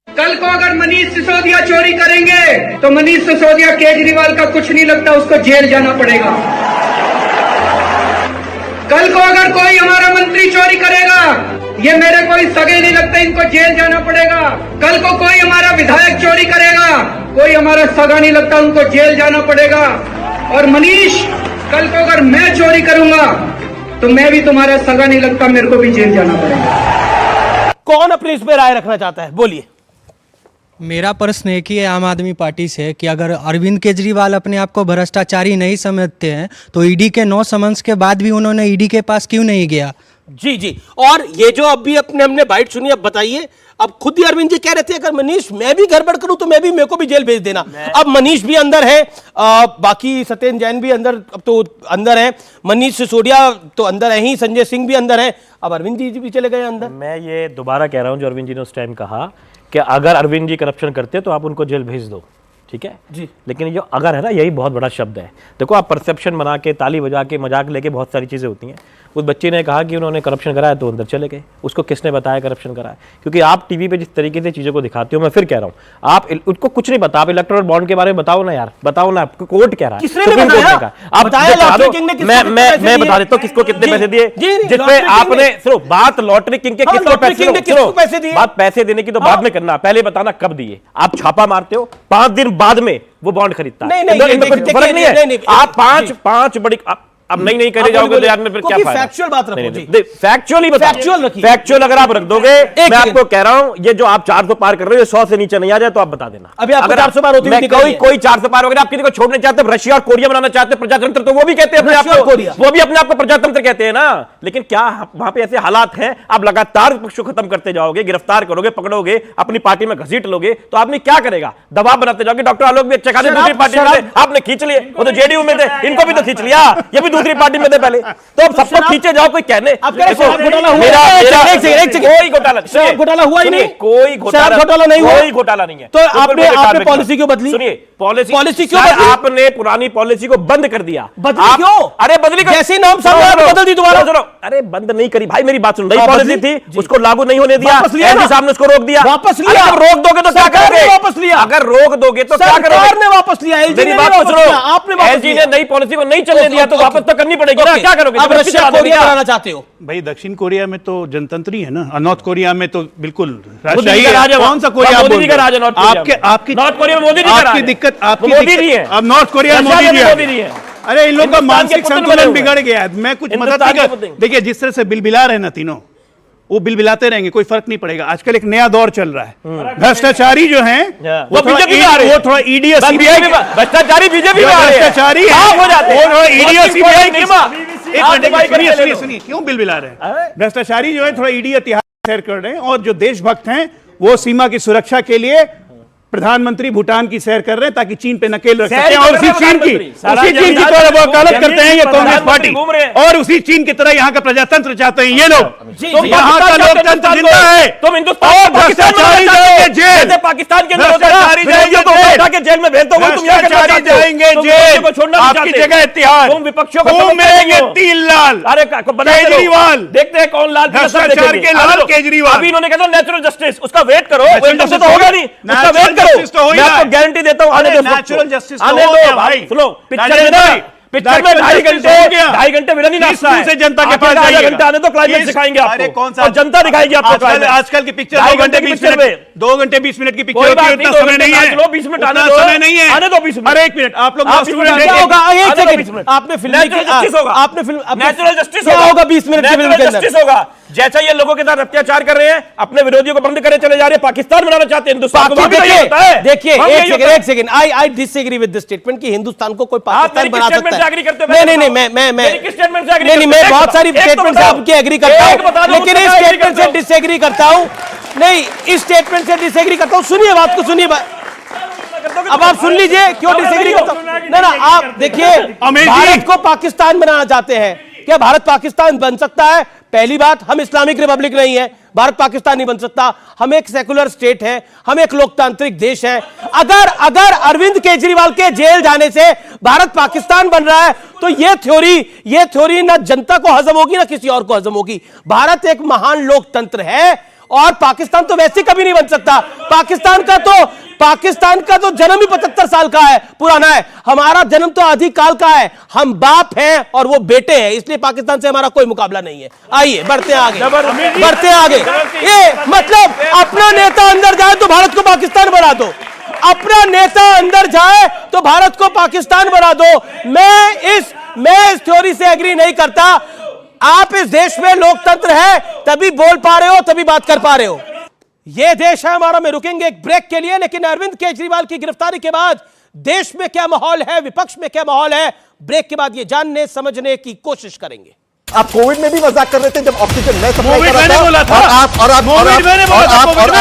Speaker 6: कल को अगर मनीष सिसोदिया चोरी करेंगे तो मनीष सिसोदिया केजरीवाल का कुछ नहीं लगता, उसको जेल जाना पड़ेगा। कल को अगर कोई हमारा मंत्री चोरी करेगा, ये मेरे कोई सगे नहीं लगता, इनको जेल जाना पड़ेगा। कल को कोई हमारा विधायक चोरी करेगा, कोई हमारा सगा नहीं लगता, उनको जेल जाना पड़ेगा। और मनीष, कल को अगर मैं चोरी करूंगा तो मैं भी तुम्हारा सगा नहीं लगता, मेरे को भी जेल जाना पड़ेगा।
Speaker 2: कौन अपनी इस पर राय रखना चाहता है? बोलिए।
Speaker 14: मेरा प्रश्न है कि आम आदमी पार्टी से कि अगर अरविंद केजरीवाल अपने आप को भ्रष्टाचारी नहीं समझते हैं तो ईडी के 9 समन्स के बाद भी उन्होंने ईडी के पास क्यों नहीं गया?
Speaker 2: जी जी, और ये जो अभी हमने बाइट सुनी, अब बताइए, अब खुद ही अरविंद जी कह रहे थे अगर मनीष मैं भी गड़बड़ करूं तो मेरे को भी जेल भेज देना। अब मनीष भी अंदर है, बाकी सत्येंद्र जैन भी अंदर, अब तो अंदर है, मनीष सिसोदिया तो अंदर है ही, संजय सिंह भी अंदर है, अब अरविंद जी भी चले गए अंदर।
Speaker 12: मैं ये दोबारा कह रहा हूं जो अरविंद जी ने उस टाइम कहा कि अगर अरविंद जी करप्शन करते तो आप उनको जेल भेज दो, ठीक है जी, लेकिन ये जो अगर है ना, यही बहुत बड़ा शब्द है। देखो, आप परसेप्शन बना के, ताली बजा के, मजाक लेके बहुत सारी चीज़ें होती हैं। उस बच्चे ने कहा कि उन्होंने करप्शन कराया तो अंदर चले गए, उसको किसने बताया करप्शन कराया? क्योंकि आप टीवी पे जिस तरीके से चीज़ों को दिखाते हो, मैं फिर कह रहा हूँ, आप उनको कुछ नहीं बता, आप इलेक्टोरल बॉन्ड के बारे में बताओ ना यार, बताओ ना, कोर्ट कह रहा है,
Speaker 2: किसने बताया?
Speaker 12: आप मैं बता देता हूँ किसको कितने पैसे दिए, जिसपे आपने सिर्फ बात लॉटरी किंग के किसको पैसे दिए, बात पैसे देने की तो बाद में करना, पहले बताना कब दिए। आप छापा मारते हो, 5 दिन बाद में वो बॉन्ड खरीदता है, फर्क नहीं है। आप पांच बड़ी अब नहीं करे जाओगे तो यार में फिर क्या फायदा?
Speaker 2: फैक्चुअल बात रखो जी,
Speaker 12: फैक्चुअल ही बताओ, फैक्चुअल रखिए, फैक्चुअल अगर आप रख दोगे, मैं आपको कह रहा हूं, ये जो आप 400 पार कर रहे हो, 100 से नीचे नहीं आ जाए तो आप बता देना।
Speaker 2: अभी आपको 400 पार होती है,
Speaker 12: कोई 400 पार वगैरह आप किसी को छोड़ना चाहते हैं, रशिया और कोरिया बनाना चाहते हैं प्रजातंत्र, तो वो भी कहते हैं अपने आप को, वो भी अपने आप को प्रजातंत्र कहते हैं ना। लेकिन क्या वहां पे ऐसे हालात हैं, आप लगातार विपक्ष को खत्म करते जाओगे, गिरफ्तार करोगे, पकड़ोगे, अपनी पार्टी में घसीट लोगे, तो आदमी क्या करेगा? दबाव बनाते जाओगे। डॉक्टर आलोक भी अच्छा खासे दूसरी पार्टी में थे, आपने खींच लिए, वो तो जेडीयू में थे, इनको भी तो खींच लिया, ये भी दूसरी पार्टी में थे पहले, तो अब सबको खींचे जाओ, कोई कहने
Speaker 2: घोटाला हुआ,
Speaker 12: कोई घोटाला
Speaker 2: हुआ ही नहीं,
Speaker 12: कोई घोटाला नहीं हुआ, कोई घोटाला नहीं है।
Speaker 2: तो आपने पॉलिसी क्यों बदली?
Speaker 12: सुनिए, पॉलिसी क्यों बदली? आपने पुरानी पॉलिसी को बंद कर दिया।
Speaker 2: बदली क्यों?
Speaker 12: अरे बदली
Speaker 2: जैसे नाम सामने बदल दी दोबारा।
Speaker 12: अरे बंद नहीं करी भाई, मेरी बात सुन, नई पॉलिसी थी, उसको लागू नहीं होने दिया, एलजी साहब ने उसको रोक दिया,
Speaker 2: वापस लिया।
Speaker 12: अगर रोक दोगे तो क्या करोगे?
Speaker 2: वापस लिया।
Speaker 12: अगर रोक दोगे तो क्या करोगे?
Speaker 2: सरकार ने वापस लिया, एलजी ने वापस लिया, आपने वापस लिया।
Speaker 12: एलजी ने नई पॉलिसी को नहीं चलने दिया तो वापस तो करनी पड़ेगी ना, क्या करोगे?
Speaker 2: अब रशिया कोरिया बनाना चाहते हो
Speaker 1: भाई? दक्षिण कोरिया में तो जनतंत्र ही है ना, और नॉर्थ कोरिया में तो बिल्कुल
Speaker 12: राजशाही है।
Speaker 1: कौन सा कोरिया?
Speaker 12: मोदी जी का राज है नॉर्थ कोरिया,
Speaker 1: आपकी
Speaker 12: नॉर्थ कोरिया में मोदी जी का राज है।
Speaker 1: आपकी दिक्कत
Speaker 12: मोदी जी है,
Speaker 1: अब नॉर्थ कोरिया में मोदी जी है। अरे इन लोगों का मानसिक संतुलन बिगड़ गया है। मैं कुछ मदद नहीं कर, देखिए जिस तरह से बिलबिला रहे ना तीनों, वो बिलबिलाते रहेंगे, कोई फर्क नहीं पड़ेगा। आजकल एक नया दौर चल रहा है, भ्रष्टाचारी जो हैं वो बीजेपी में आ रहे हैं, वो थोड़ा ईडी और सीबीआई,
Speaker 12: भ्रष्टाचारी बीजेपी में
Speaker 1: भ्रष्टाचारी है,
Speaker 12: हो जाते हैं,
Speaker 1: वो थोड़ा ईडी और सीबीआई
Speaker 12: सुनिए
Speaker 1: सुनिए क्यों बिलबिला रहे हैं? भ्रष्टाचारी जो है थोड़ा ईडी और तिहाड़ शेयर कर रहे हैं, और जो देशभक्त हैं वो सीमा की सुरक्षा के लिए प्रधानमंत्री भूटान की सैर कर रहे हैं ताकि चीन पे नकेल रख सकें, और उसी चीन की तरह वो वकालत करते हैं ये कांग्रेस पार्टी, और उसी चीन की तरह यहाँ का प्रजातंत्र चाहते हैं ये लोग। यहाँ का लोकतंत्र जिंदा है,
Speaker 12: तुम हिंदुस्तान
Speaker 1: भ्रष्टाचारी जाएंगे जेल,
Speaker 12: पाकिस्तान के
Speaker 1: भ्रष्टाचारी जाएंगे
Speaker 12: जेल में भेज दो,
Speaker 1: भ्रष्टाचारी जाएंगे जेल, आपकी जगह इतिहास,
Speaker 12: तुम विपक्षों को
Speaker 1: खूब मिलेंगे 3 लाल।
Speaker 12: अरे
Speaker 1: केजरीवाल,
Speaker 12: देखते हैं कौन लाल,
Speaker 1: भ्रष्टाचार के लाल केजरीवाल।
Speaker 12: अभी इन्होंने कहा नेचुरल जस्टिस, उसका वेट करो, तो होगा नहीं, उसका वेट करो, मैं आपको गारंटी देता हूं, आने दो,
Speaker 1: नेचुरल जस्टिस
Speaker 12: आने दो भाई। सुनो, पिक्चर में ना, पिक्चर में 2.5 घंटे विलन ही नाचता है,
Speaker 1: से जनता के पास
Speaker 12: आधा घंटा आने तो क्लाइमेक्स दिखाएंगे आपको।
Speaker 1: अरे कौन सा,
Speaker 12: और जनता दिखाएगी आपको।
Speaker 1: आजकल की पिक्चर 2 घंटे 20 मिनट, 2 घंटे 20 मिनट की पिक्चर होती है, उतना समय नहीं है,
Speaker 12: 20 मिनट आने दो,
Speaker 1: समय नहीं है,
Speaker 12: आने दो 20 मिनट।
Speaker 1: अरे 1 मिनट, आप लोग
Speaker 2: क्या होगा? एक सेकंड, आपने फिल्म
Speaker 12: जस्टिस होगा,
Speaker 2: आपने फिल्म
Speaker 12: नेचुरल जस्टिस
Speaker 2: क्या होगा 20 मिनट की फिल्म के अंदर?
Speaker 12: जस्टिस होगा। जैसा ये लोगों के साथ अत्याचार कर रहे हैं, अपने विरोधियों को बंद करे चले जा रहे हैं, पाकिस्तान बनाना चाहते हैं हिंदुस्तान को।
Speaker 2: देखिए एक second, I disagree with this statement कि हिंदुस्तान को कोई पाकिस्तान बना सकता है। नहीं, मैं बहुत सारी स्टेटमेंट से आपकी एग्री करता हूं, लेकिन इस स्टेटमेंट से डिसएग्री करता हूं। नहीं, इस स्टेटमेंट से डिसएग्री करता हूं। सुनिए बात को, सुनिए, अब आप सुन लीजिए क्यों डिसएग्री करता हूं। ना आप देखिए, भारत को पाकिस्तान बनाना चाहते हैं, क्या भारत पाकिस्तान बन सकता है? पहली बात, हम इस्लामिक रिपब्लिक नहीं है, भारत पाकिस्तान नहीं बन सकता। हम एक सेकुलर स्टेट है, हम एक लोकतांत्रिक देश है। अगर अरविंद केजरीवाल के जेल जाने से भारत पाकिस्तान बन रहा है तो ये थ्योरी ना जनता को हजम होगी ना किसी और को हजम होगी। भारत एक महान लोकतंत्र है और पाकिस्तान तो वैसे कभी नहीं बन सकता। पाकिस्तान का तो जन्म ही 75 साल का है, पुराना है। हमारा जन्म तो अधिक काल का है। हम बाप हैं और वो बेटे हैं, इसलिए पाकिस्तान से हमारा कोई मुकाबला नहीं है। आइए बढ़ते आगे। ये मतलब अपना नेता अंदर जाए तो भारत को पाकिस्तान बना दो, अपना नेता अंदर जाए तो भारत को पाकिस्तान बना दो। मैं इस थ्योरी से एग्री नहीं करता। आप इस देश में लोकतंत्र है तभी बोल पा रहे हो, तभी बात कर पा रहे हो। यह देश है हमारा में रुकेंगे एक ब्रेक के लिए, लेकिन अरविंद केजरीवाल की गिरफ्तारी के बाद देश में क्या माहौल है, विपक्ष में क्या माहौल है, ब्रेक के बाद यह जानने समझने की कोशिश करेंगे।
Speaker 4: आप कोविड में भी मजाक कर रहे थे जब ऑक्सीजन मैं सप्लाई कर
Speaker 1: मैंने बोला था,
Speaker 4: और आप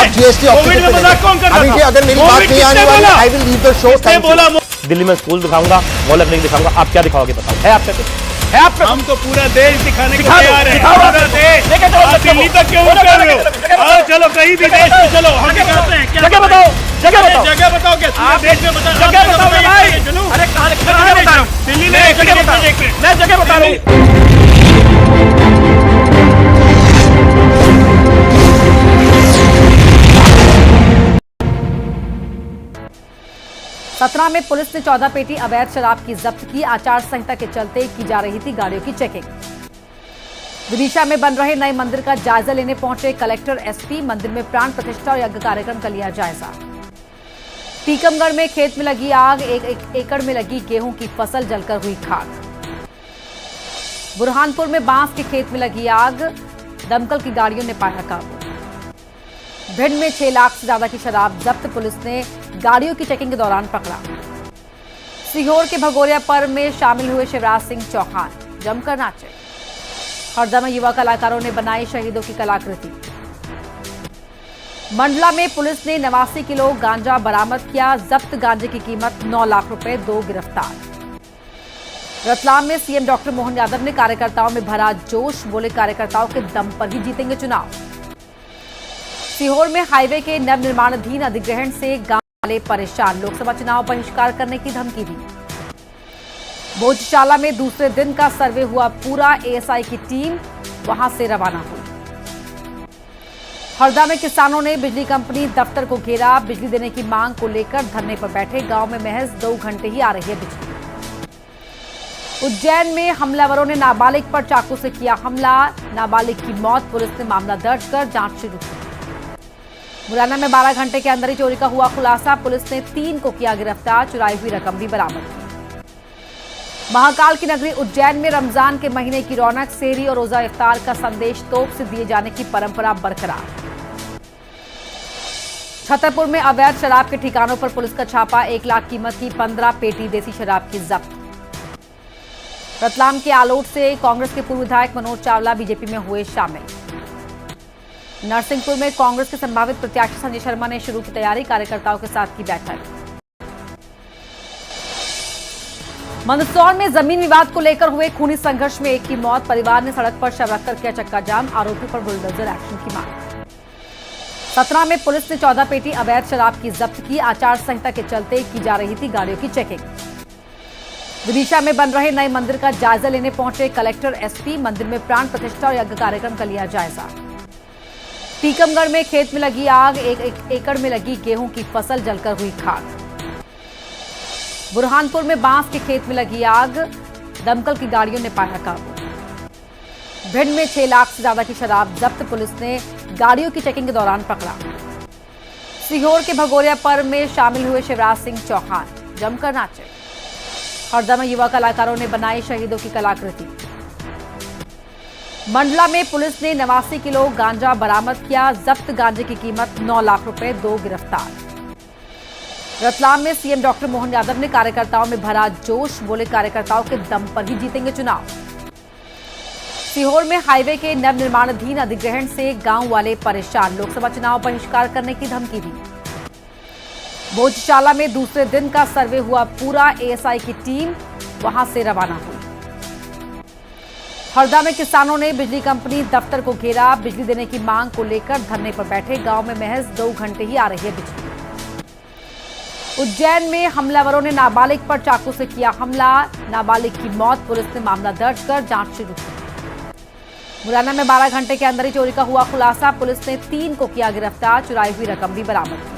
Speaker 4: जीएसटी
Speaker 1: कोविड में मजाक कौन कर रहा था?
Speaker 4: अगर मेरी बात नहीं आने वाली I will leave the show.
Speaker 1: बोला
Speaker 12: दिल्ली में स्कूल दिखाऊंगा, मोहल्ला क्लिनिक दिखाऊंगा, आप क्या दिखाओगे बताओ? है आपके कुछ? है आपके?
Speaker 1: हम तो पूरा देश दिखाने को तैयार हैं। पूरा देश आप दिल्ली तक क्यों कर रहे हो? आओ चलो कहीं भी देश में चलो, हम दिखाते हैं।
Speaker 2: जगह बताओ,
Speaker 1: जगह बताओ क्या पूरे देश में बता?
Speaker 2: जगह बताओ भाई। अरे
Speaker 1: दिल्ली में
Speaker 2: मैं जगह बता रहा हूं।
Speaker 15: सतना में पुलिस ने 14 पेटी अवैध शराब की जब्त की। आचार संहिता के चलते की जा रही थी गाड़ियों की चेकिंग। विदिशा में बन रहे नए मंदिर का जायजा लेने पहुंचे कलेक्टर एसपी। मंदिर में प्राण प्रतिष्ठा और यज्ञ कार्यक्रम का लिया जायजा। टीकमगढ़ में खेत में लगी आग, एक एकड़ में लगी गेहूं की फसल जलकर हुई खाक। बुरहानपुर में बांस के खेत में लगी आग, दमकल की गाड़ियों ने पाया काबू। भिंड में 6 लाख से ज्यादा की शराब जब्त, पुलिस ने गाड़ियों की चेकिंग के दौरान पकड़ा। सीहोर के भगोरिया पर्व में शामिल हुए शिवराज सिंह चौहान, जमकर नाचे। हरदा में युवा कलाकारों ने बनाई शहीदों की कलाकृति। मंडला में पुलिस ने 89 किलो गांजा बरामद किया। जब्त गांजे की कीमत 9 लाख रुपए, 2 गिरफ्तार। रतलाम में सीएम डॉक्टर मोहन यादव ने कार्यकर्ताओं में भरा जोश, बोले कार्यकर्ताओं के दम पर ही जीतेंगे चुनाव। सीहोर में हाईवे के नवनिर्माणाधीन अधिग्रहण से गांव वाले परेशान, लोकसभा चुनाव बहिष्कार करने की धमकी दी। भोजशाला में दूसरे दिन का सर्वे हुआ पूरा, एएसआई की टीम वहां से रवाना हुई। हरदा में किसानों ने बिजली कंपनी दफ्तर को घेरा, बिजली देने की मांग को लेकर धरने पर बैठे। गांव में महज 2 घंटे ही आ रही है बिजली। उज्जैन में हमलावरों ने नाबालिग पर चाकू से किया हमला, नाबालिग की मौत, पुलिस ने मामला दर्ज कर जांच शुरू की। मुरैना में 12 घंटे के अंदर ही चोरी का हुआ खुलासा, पुलिस ने 3 को किया गिरफ्तार, चुराई हुई रकम भी बरामद की। महाकाल की नगरी उज्जैन में रमजान के महीने की रौनक, सेहरी और रोजा इफ्तार का संदेश तोप से दिए जाने की परंपरा बरकरार। छतरपुर में अवैध शराब के ठिकानों पर पुलिस का छापा, 1 लाख कीमत की 15 पेटी देसी शराब की जब्त। रतलाम के आलोट से कांग्रेस के पूर्व विधायक मनोज चावला बीजेपी में हुए शामिल। नरसिंहपुर में कांग्रेस के संभावित प्रत्याशी संजय शर्मा ने शुरू की तैयारी, कार्यकर्ताओं के साथ की बैठक। मंदसौर में जमीन विवाद को लेकर हुए खूनी संघर्ष में 1 की मौत, परिवार ने सड़क पर शव रखकर किया चक्का जाम, आरोपी पर बुलडोजर एक्शन की मांग। सतना में पुलिस ने 14 पेटी अवैध शराब की जब्त की। आचार संहिता के चलते की जा रही थी गाड़ियों की चेकिंग। विदिशा में बन रहे नए मंदिर का जायजा लेने पहुंचे कलेक्टर एसपी। मंदिर में प्राण प्रतिष्ठा और यज्ञ कार्यक्रम का लिया जायजा। टीकमगढ़ में खेत में लगी आग, एक एकड़ में लगी गेहूं की फसल जलकर हुई खाक। बुरहानपुर में बांस के खेत में लगी आग, दमकल की गाड़ियों ने पाया काबू। भिंड में 6 लाख से ज्यादा की शराब जब्त, पुलिस ने गाड़ियों की चेकिंग के दौरान पकड़ा। सीहोर के भगोरिया पर्व में शामिल हुए शिवराज सिंह चौहान, जमकर नाचे। हरदा में युवा कलाकारों ने बनाई शहीदों की कलाकृति। मंडला में पुलिस ने 89 किलो गांजा बरामद किया। जब्त गांजे की कीमत 9 लाख रुपए, 2 गिरफ्तार। रतलाम में सीएम डॉक्टर मोहन यादव ने कार्यकर्ताओं में भरा जोश, बोले कार्यकर्ताओं के दम पर ही जीतेंगे चुनाव। सीहोर में हाईवे के नवनिर्माणाधीन अधिग्रहण से गांव वाले परेशान, लोकसभा चुनाव बहिष्कार करने की धमकी दी। भोजशाला में दूसरे दिन का सर्वे हुआ पूरा, एएसआई की टीम वहां से रवाना हुई। हरदा में किसानों ने बिजली कंपनी दफ्तर को घेरा, बिजली देने की मांग को लेकर धरने पर बैठे। गांव में महज 2 घंटे ही आ रही है बिजली। उज्जैन में हमलावरों ने नाबालिग पर चाकू से किया हमला, नाबालिग की मौत, पुलिस ने मामला दर्ज कर जांच शुरू की। मुरैना में 12 घंटे के अंदर ही चोरी का हुआ खुलासा, पुलिस ने 3 को किया गिरफ्तार, चुराई हुई रकम भी बरामद की।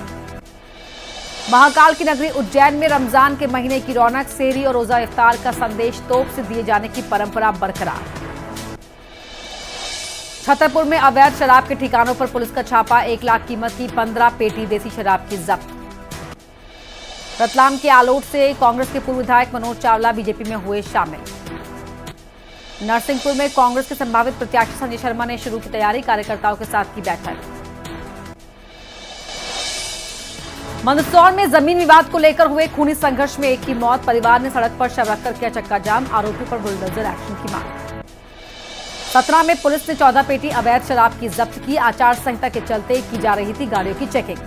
Speaker 15: महाकाल की नगरी उज्जैन में रमजान के महीने की रौनक, सेहरी और रोजा इफ्तार का संदेश तोप से दिए जाने की परंपरा बरकरार। छतरपुर में अवैध शराब के ठिकानों पर पुलिस का छापा, 1 लाख कीमत की 15 पेटी देसी शराब की जब्त। रतलाम के आलोट से कांग्रेस के पूर्व विधायक मनोज चावला बीजेपी में हुए शामिल। नरसिंहपुर में कांग्रेस के संभावित प्रत्याशी संजय शर्मा ने शुरू की तैयारी, कार्यकर्ताओं के साथ की बैठक। मंदसौर में जमीन विवाद को लेकर हुए खूनी संघर्ष में एक की मौत, परिवार ने सड़क पर शव रखकर किया चक्का जाम, आरोपी पर बुलडोजर एक्शन की मांग। सतना में पुलिस ने 14 पेटी अवैध शराब की जब्त की, आचार संहिता के चलते की जा रही थी गाड़ियों की चेकिंग।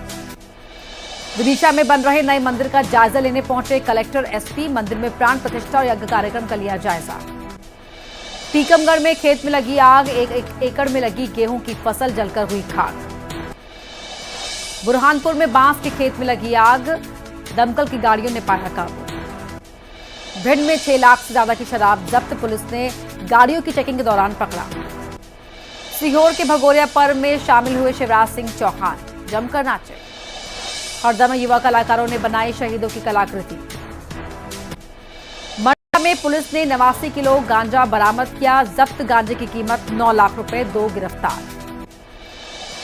Speaker 15: विदिशा में बन रहे नए मंदिर का जायजा लेने पहुंचे कलेक्टर एसपी, मंदिर में प्राण प्रतिष्ठा और यज्ञ कार्यक्रम का लिया जायजा। टीकमगढ़ में खेत में लगी आग, एक एकड़ में लगी गेहूं की फसल जलकर हुई खाक। बुरहानपुर में बांस के खेत में लगी आग, दमकल की गाड़ियों ने पाया काबू। भिंड में 6 लाख से ज्यादा की शराब जब्त, पुलिस ने गाड़ियों की चेकिंग के दौरान पकड़ा। सीहोर के भगोरिया पर्व में शामिल हुए शिवराज सिंह चौहान, जमकर नाचे। हरदा में युवा कलाकारों ने बनाई शहीदों की कलाकृति। मंडला में पुलिस ने 89 किलो गांजा बरामद किया, जब्त गांजे की कीमत 9 लाख रुपए, 2 गिरफ्तार।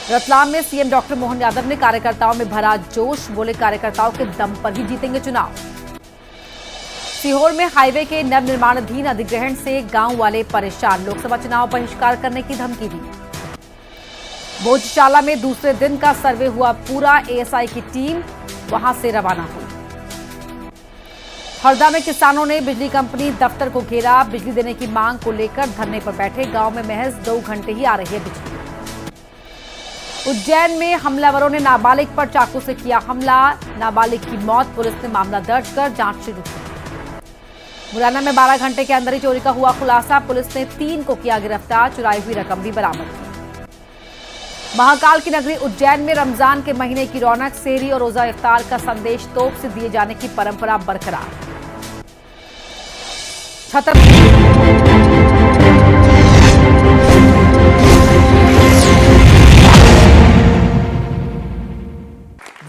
Speaker 15: रतलाम में सीएम डॉक्टर मोहन यादव ने कार्यकर्ताओं में भरा जोश, बोले कार्यकर्ताओं के दम पर ही जीतेंगे चुनाव। सीहोर में हाईवे के नवनिर्माणाधीन अधिग्रहण से गांव वाले परेशान, लोकसभा चुनाव बहिष्कार करने की धमकी दी। भोजशाला में दूसरे दिन का सर्वे हुआ पूरा, एएसआई की टीम वहां से रवाना हुई। हरदा में किसानों ने बिजली कंपनी दफ्तर को घेरा, बिजली देने की मांग को लेकर धरने पर बैठे, गांव में महज 2 घंटे ही आ रही है बिजली। उज्जैन में हमलावरों ने नाबालिग पर चाकू से किया हमला, नाबालिग की मौत, पुलिस ने मामला दर्ज कर जांच शुरू की। मुरैना में 12 घंटे के अंदर ही चोरी का हुआ खुलासा, पुलिस ने 3 को किया गिरफ्तार, चुराई हुई रकम भी बरामद की। महाकाल की नगरी उज्जैन में रमजान के महीने की रौनक, सेहरी और रोजा इफ्तार का संदेश तोप से दिए जाने की परंपरा बरकरार।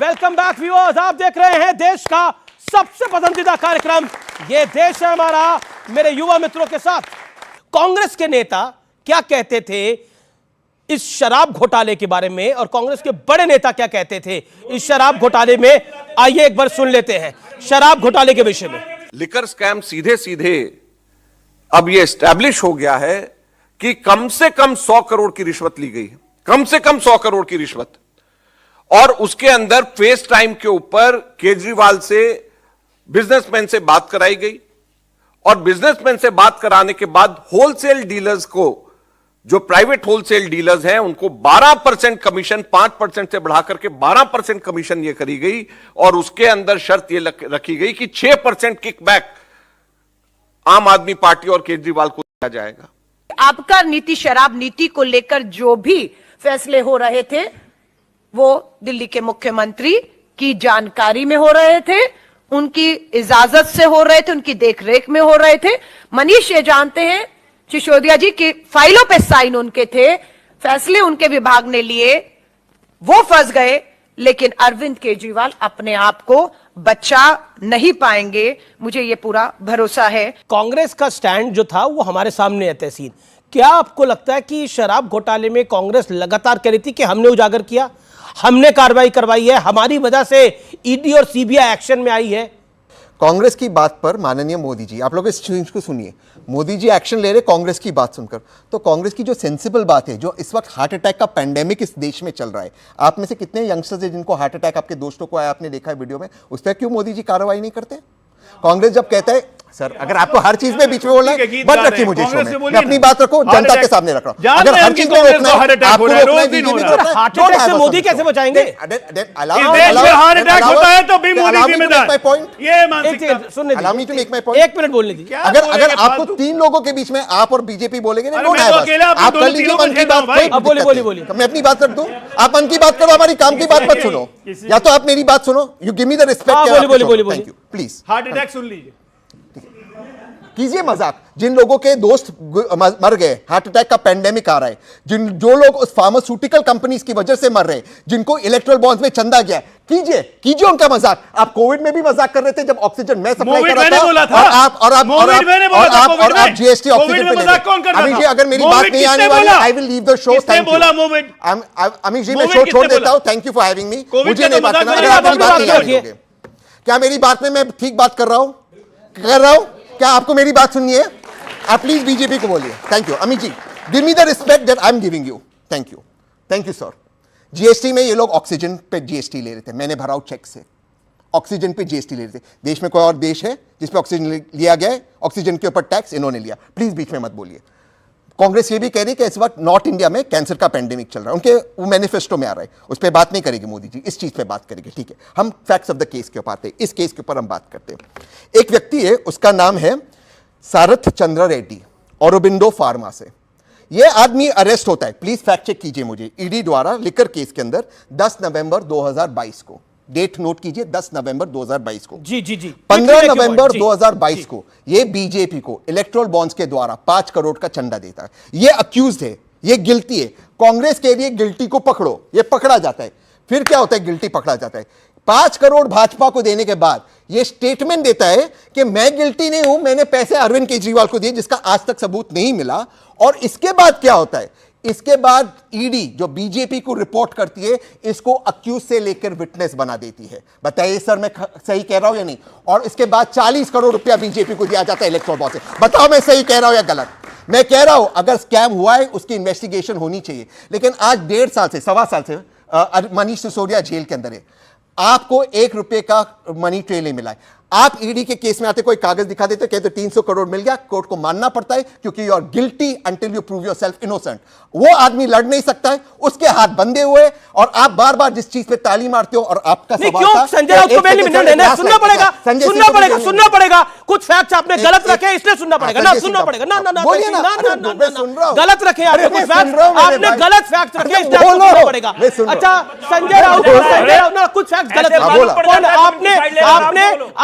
Speaker 2: वेलकम बैक व्यूअर्स, आप देख रहे हैं देश का सबसे पसंदीदा कार्यक्रम ये देश है हमारा, मेरे युवा मित्रों के साथ। कांग्रेस के नेता क्या कहते थे इस शराब घोटाले के बारे में और कांग्रेस के बड़े नेता क्या कहते थे इस शराब घोटाले में, आइए एक बार सुन लेते हैं शराब घोटाले के विषय में।
Speaker 11: लिकर स्कैम सीधे सीधे अब यह एस्टैब्लिश हो गया है कि कम से कम 100 करोड़ की रिश्वत ली गई है, कम से कम 100 करोड़ की रिश्वत, और उसके अंदर फेस टाइम के ऊपर केजरीवाल से बिजनेसमैन से बात कराई गई और बिजनेसमैन से बात कराने के बाद होलसेल डीलर्स को, जो प्राइवेट होलसेल डीलर्स हैं, उनको 12% कमीशन 5% से बढ़ा करके 12% कमीशन ये करी गई और उसके अंदर शर्त ये रखी गई कि 6% किकबैक आम आदमी पार्टी और केजरीवाल को दिया जाएगा।
Speaker 16: आपका नीति शराब नीति को लेकर जो भी फैसले हो रहे थे वो दिल्ली के मुख्यमंत्री की जानकारी में हो रहे थे, उनकी इजाजत से हो रहे थे, उनकी देखरेख में हो रहे थे। मनीष ये जानते हैं सिसोदिया जी की फाइलों पे साइन उनके थे, फैसले उनके विभाग ने लिए, वो फंस गए, लेकिन अरविंद केजरीवाल अपने आप को बचा नहीं पाएंगे, मुझे ये पूरा भरोसा है।
Speaker 2: कांग्रेस का स्टैंड जो था वो हमारे सामने है तहसीन। क्या आपको लगता है कि शराब घोटाले में कांग्रेस लगातार कह रही थी कि हमने उजागर किया, हमने कार्रवाई करवाई है, हमारी वजह से ईडी और सीबीआई एक्शन में आई है?
Speaker 4: कांग्रेस की बात पर माननीय मोदी जी, आप लोग इस चीज को सुनिए, मोदी जी एक्शन ले रहे कांग्रेस की बात सुनकर, तो कांग्रेस की जो सेंसिबल बात है, जो इस वक्त हार्ट अटैक का पेंडेमिक इस देश में चल रहा है, आप में से कितने यंगस्टर्स हैं जिनको हार्ट अटैक आपके दोस्तों को आया, आपने देखा है वीडियो में, उस पर क्यों मोदी जी कार्रवाई नहीं करते? कांग्रेस जब कहता है, सर अगर आपको हर चीज में बीच में बोलना है, बंद रखिए मुझे शो में, मैं अपनी बात रखो, जनता के सामने रख रहा हूं। अगर हर चीज में रोकना है, आपको रोकना है, बीजेपी को रोकना है,
Speaker 2: हार्ट अटैक से मोदी कैसे बचाएंगे?
Speaker 1: हार्ट अटैक होता है तो भी मोदी जिम्मेदार। ये
Speaker 2: एक मिनट बोलने दीजिए।
Speaker 4: अगर आपको 3 लोगों के बीच में आप और बीजेपी बोलेंगे, आप कर लीजिए मन की बात,
Speaker 2: बोलिए।
Speaker 4: मैं अपनी बात रख दूं, आप मन की बात करो, हमारी काम की बात मत सुनो, या तो आप मेरी बात सुनो, you give me the respect.
Speaker 2: बोलिए
Speaker 4: thank you, please.
Speaker 1: Heart attack सुन लीजिए,
Speaker 4: कीजिए मजाक। जिन लोगों के दोस्त मर गए, हार्ट अटैक का पेंडेमिक आ रहा है, जो लोग उस फार्मास्यूटिकल कंपनीज की वजह से मर रहे हैं, जिनको इलेक्ट्रल बॉन्ड्स में चंदा गया, कीजिए उनका मजाक। आप कोविड में भी मजाक कर रहे थे जब ऑक्सीजन मैं सप्लाई कर रहा था, और आप जीएसटी ऑक्सीजन पे ले। अमित जी अगर मेरी बात नहीं आने वाली, I will leave the show. Thank you Amit ji, मैं शो छोड़ देता हूं, thank you for having me. मुझे नहीं बात करना, अगर आप मेरी बात नहीं आनी होगी। क्या मेरी बात में मैं ठीक बात कर रहा हूं? क्या आपको मेरी बात सुननी है? आप प्लीज बीजेपी को बोलिए। Thank you Amit ji, give me the respect that I am giving you. Thank you sir. GST में ये लोग ऑक्सीजन पे जीएसटी ले रहे थे, मैंने भरा चेक से, ऑक्सीजन पे जीएसटी ले रहे थे। देश में कोई और देश है जिसपे ऑक्सीजन लिया गया है? ऑक्सीजन के ऊपर टैक्स इन्होंने लिया। प्लीज बीच में मत बोलिए। कांग्रेस ये भी कह रही है कि इस वक्त नॉर्थ इंडिया में कैंसर का पेंडेमिक चल रहा है, उनके वो मैनिफेस्टो में आ रहा है, उस पर बात नहीं करेगी मोदी जी, इस चीज पे बात करेंगे। ठीक है, हम फैक्ट्स ऑफ द केस के ऊपर आते हैं, इस केस के ऊपर हम बात करते हैं। एक व्यक्ति है, उसका नाम है सारथ चंद्र रेड्डी, औरोबिंदो फार्मा से। ये आदमी अरेस्ट होता है, प्लीज फैक्ट चेक कीजिए मुझे, ईडी द्वारा लिकर केस के अंदर 10 नवंबर 2022 को, डेट नोट कीजिए 10 नवंबर 2022 को।
Speaker 2: जी जी जी
Speaker 4: 15 नवंबर 2022 को ये बीजेपी को इलेक्ट्रोल बॉन्ड्स के द्वारा 5 करोड़ का चंदा देता है। ये अक्यूज्ड है, ये गिल्टी है। कांग्रेस के लिए गिल्टी को पकड़ो, ये पकड़ा जाता है। फिर क्या होता है? गिल्टी पकड़ा जाता है। 5 करोड़ भाजपा को देने के बाद ये स्टेटमेंट देता है कि मैं गिल्टी नहीं हूं, मैंने पैसे अरविंद केजरीवाल को दिए, जिसका आज तक सबूत नहीं मिला। और इसके बाद क्या होता है? इसके बाद ईडी जो बीजेपी को रिपोर्ट करती है, इसको अक्यूज से लेकर विटनेस बना देती है। बताइए सर, मैं सही कह रहा हूं या नहीं? और इसके बाद 40 करोड़ रुपया बीजेपी को दिया जाता है इलेक्ट्रोल बॉन्ड से। बताओ मैं सही कह रहा हूं या गलत? मैं कह रहा हूं अगर स्कैम हुआ है उसकी इन्वेस्टिगेशन होनी चाहिए। लेकिन आज 1.5 साल से, 1.25 साल से मनीष सिसोदिया जेल के अंदर है, आपको 1 रुपए का मनी ट्रेल नहीं मिला है। आप ईडी के केस में आते, कोई कागज दिखा देते, कहते 300 करोड़ मिल गया, कोर्ट को मानना पड़ता है क्योंकि you are guilty until you prove yourself innocent. वो आदमी लड़ नहीं सकता है, उसके हाथ बंधे हुए, और आप बार बार जिस चीज पे ताली मारते हो, और आपका सवाल था
Speaker 2: संजय राउत को बेल नहीं मिलना, सुनना पड़ेगा कुछ फैक्ट्स आपने गलत रखे, इसलिए सुनना पड़ेगा ना, सुनना पड़ेगा ना ना ना गलत रखे आपने, कुछ फैक्ट्स आपने गलत फैक्ट्स रखे, इसलिए सुनना पड़ेगा। अच्छा संजय राउत ना कुछ फैक्ट्स गलत,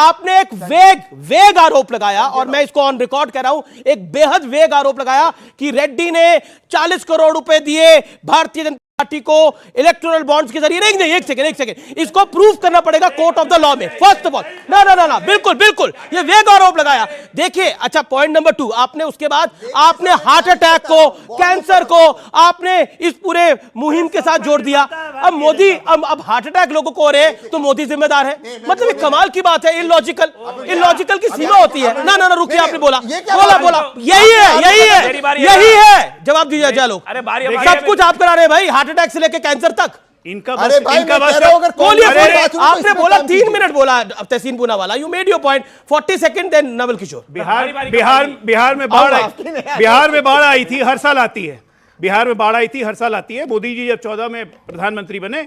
Speaker 2: आपने एक वेग आरोप लगाया, और मैं इसको ऑन रिकॉर्ड कह रहा हूं, एक बेहद वेग आरोप लगाया कि रेड्डी ने 40 करोड़ रुपए दिए भारतीय जनता पार्टी को इलेक्टोरल बॉन्ड्स के जरिए। नहीं एक सेकंड, इसको प्रूव करना पड़ेगा कोर्ट ऑफ द लॉ में, फर्स्ट ऑफ ऑल। ना बिल्कुल ये वेग आरोप लगाया। देखिए, अच्छा पॉइंट नंबर 2, आपने उसके बाद आपने हार्ट अटैक को, कैंसर को आपने इस पूरे मुहिम के साथ जोड़ दिया। अब मोदी, अब हार्ट अटैक लोगों को हो रहे हैं तो मोदी जिम्मेदार है, मतलब एक कमाल की बात है। इलॉजिकल की सीमा होती है। ना रुकिए, आपने बोला यही है, जवाब दीजिए जालो, सब कुछ आप करा रहे हैं भाई, हार्ट अटैक से लेकर कैंसर तक।
Speaker 4: अरे भाई,
Speaker 2: आपने बोला 3 मिनट बोला Tehseen Poonawalla, you made your point, 40 second, then Naval Kishore.
Speaker 1: Bihar में बाढ़ आई थी, हर साल आती है। बिहार में बाढ़ आई थी, हर साल आती है। मोदी जी जब 14 में प्रधानमंत्री बने,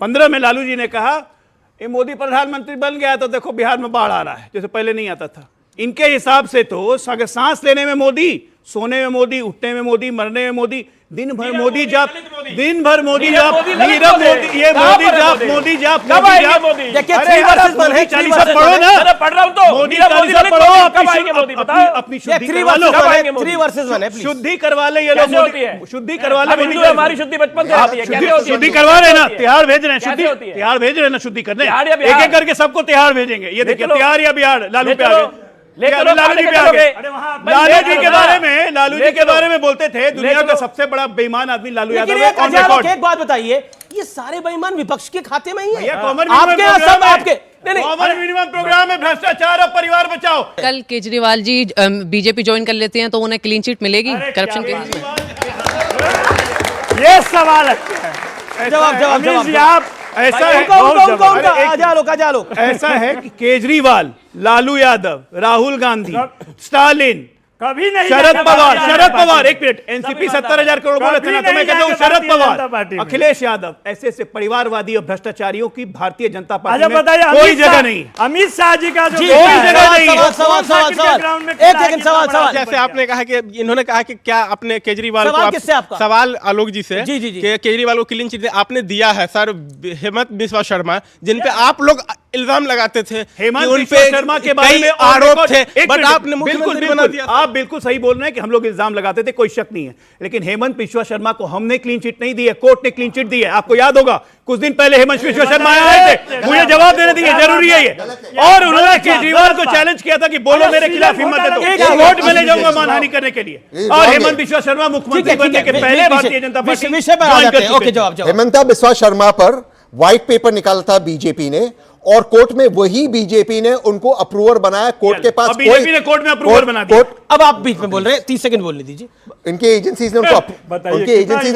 Speaker 1: 15 में लालू जी ने कहा ये मोदी प्रधानमंत्री बन गया तो देखो बिहार में बाढ़ आ रहा है, जैसे पहले नहीं आता था। इनके हिसाब से तो सांस लेने में मोदी, सोने में मोदी, उठने में मोदी, मरने में मोदी, दिन भर मोदी जाप, नीरव मोदी, ये मोदी जाप।
Speaker 2: देखिए 3 वर्सेस 1 है,
Speaker 1: 40 पढ़ो ना,
Speaker 2: पढ़ रहा हूं तो
Speaker 1: मोदी 40 पढ़ो, अपनी
Speaker 2: शुद्धि करवा लो। 3 वर्सेस 1 है,
Speaker 1: शुद्धि करवा ले ये लोग, शुद्धि करवा ले।
Speaker 2: हमारी शुद्धि बचपन से आती है,
Speaker 1: शुद्धि करवा रहे ना, तिहाड़ भेज रहे हैं, तिहाड़ भेज रहे हैं ना शुद्धि करने, एक एक करके सबको तिहाड़ भेजेंगे। ये देखिए, तिहाड़ या बिहार, लालू पे आ गए, लालू जी पे आ गए। लालू जी के बारे में बोलते थे दुनिया का सबसे बड़ा बेईमान आदमी लालू यादव है।
Speaker 2: एक बात बताइए, ये सारे बेईमान विपक्ष के खाते में ही है?
Speaker 1: आपके सब आपके कॉमन मिनिमम प्रोग्राम में भ्रष्टाचार और परिवार बचाओ।
Speaker 17: कल केजरीवाल जी बीजेपी ज्वाइन कर लेते हैं तो उन्हें क्लीन चिट मिलेगी करप्शन के केस में?
Speaker 3: ये सवाल है।
Speaker 1: जवाब ऐसा है, ऐसा है कि केजरीवाल, लालू यादव, राहुल गांधी, स्टालिन,
Speaker 3: कभी नहीं,
Speaker 1: शरद पवार, एक मिनट, एनसीपी 70,000 करोड़ बोले थे ना, तो मैं कहता हूं शरद पवार, अखिलेश यादव, ऐसे परिवारवादी और भ्रष्टाचारियों की भारतीय जनता पार्टी में कोई जगह नहीं।
Speaker 3: अमित शाह जी का जो
Speaker 1: कोई जगह नहीं।
Speaker 2: सवाल,
Speaker 18: जैसे आपने कहा कि इन्होंने कहा कि क्या आपने केजरीवाल को, सवाल आलोक जी से, केजरीवाल को क्लीन चिट आपने दिया है सर, हेमंत बिस्वा शर्मा, जिन पे आप लोग इल्जाम लगाते थे,
Speaker 1: हेमंत बिस्वा शर्मा के बारे में
Speaker 18: आरोप थे, बट आपने मुख्यमंत्री बना दिया।
Speaker 1: आप बिल्कुल सही बोल रहे हैं कि हम लोग इल्जाम लगाते थे, कोई शक नहीं है, लेकिन हेमंत बिस्वा शर्मा को हमने क्लीन चिट नहीं दी है, कोर्ट ने क्लीन चिट दी है। आपको याद होगा कुछ दिन पहले हेमंत बिस्वा शर्मा आए थे, मुझे जवाब देने दीजिए, जरूरी है ये। और उन्होंने केजरीवाल को चैलेंज किया था कि बोलो मेरे खिलाफ हिम्मत है तो कोर्ट में ले जाऊंगा मानहानि करने के लिए। और हेमंत बिस्वा शर्मा मुख्यमंत्री बनने के पहले भारतीय जनता पार्टी
Speaker 4: हेमंत बिस्वा शर्मा पर व्हाइट पेपर निकाला था बीजेपी ने, और कोर्ट में वही बीजेपी ने उनको अप्रूवर बनाया। कोर्ट के पास
Speaker 1: बीजेपी ने कोर्ट में अप्रूवर बना दिया।
Speaker 2: अब आप बीच में बोल रहे हैं, 30 सेकंड बोलने दीजिए।
Speaker 4: इनकी एजेंसीज ने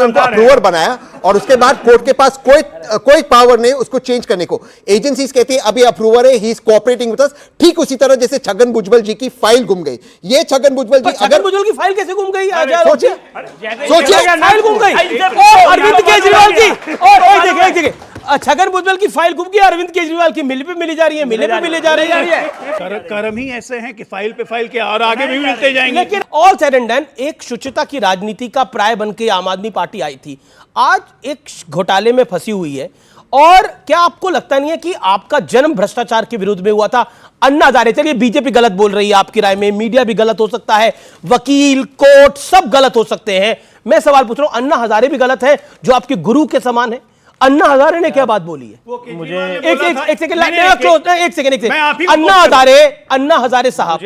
Speaker 4: उनको अप्रूवर बनाया और उसके बाद कोर्ट के पास कोई पावर नहीं उसको चेंज करने को। एजेंसीज कहती है अभी अप्रूवर है, he is cooperating with us. ठीक उसी तरह जैसे छगन भुजबल जी की फाइल गुम गई। ये छगन भुजबल जी,
Speaker 2: छगन भुजबल की फाइल कैसे गुम गई?
Speaker 4: सोचिए
Speaker 2: फाइल गुम गई अरविंद केजरीवाल की। और एक जगह छगन भुजबल की फाइल गुम गई, अरविंद केजरीवाल की मिल पे मिली जा रही है, मिले पे मिली जा रही है।
Speaker 1: कर्म ही ऐसे हैं कि फाइल पे फाइल के और आगे भी मिलते जाएंगे।
Speaker 2: लेकिन ऑल सेड एंड डन, एक शुचिता की राजनीति का प्राय बन के आम आदमी पार्टी आई थी, आज एक घोटाले में फंसी हुई है। और क्या आपको लगता नहीं है कि आपका जन्म भ्रष्टाचार के विरुद्ध में हुआ था? अन्ना हजारे, चलिए बीजेपी गलत बोल रही है आपकी राय में, मीडिया भी गलत हो सकता है, वकील, कोर्ट सब गलत हो सकते हैं। मैं सवाल पूछ रहा हूं, अन्ना हजारे भी गलत है जो आपके गुरु के समान है। अन्ना हजारे ने क्या बात बोली है?
Speaker 12: मुझे
Speaker 2: एक सेकंड अन्ना हजारे साहब,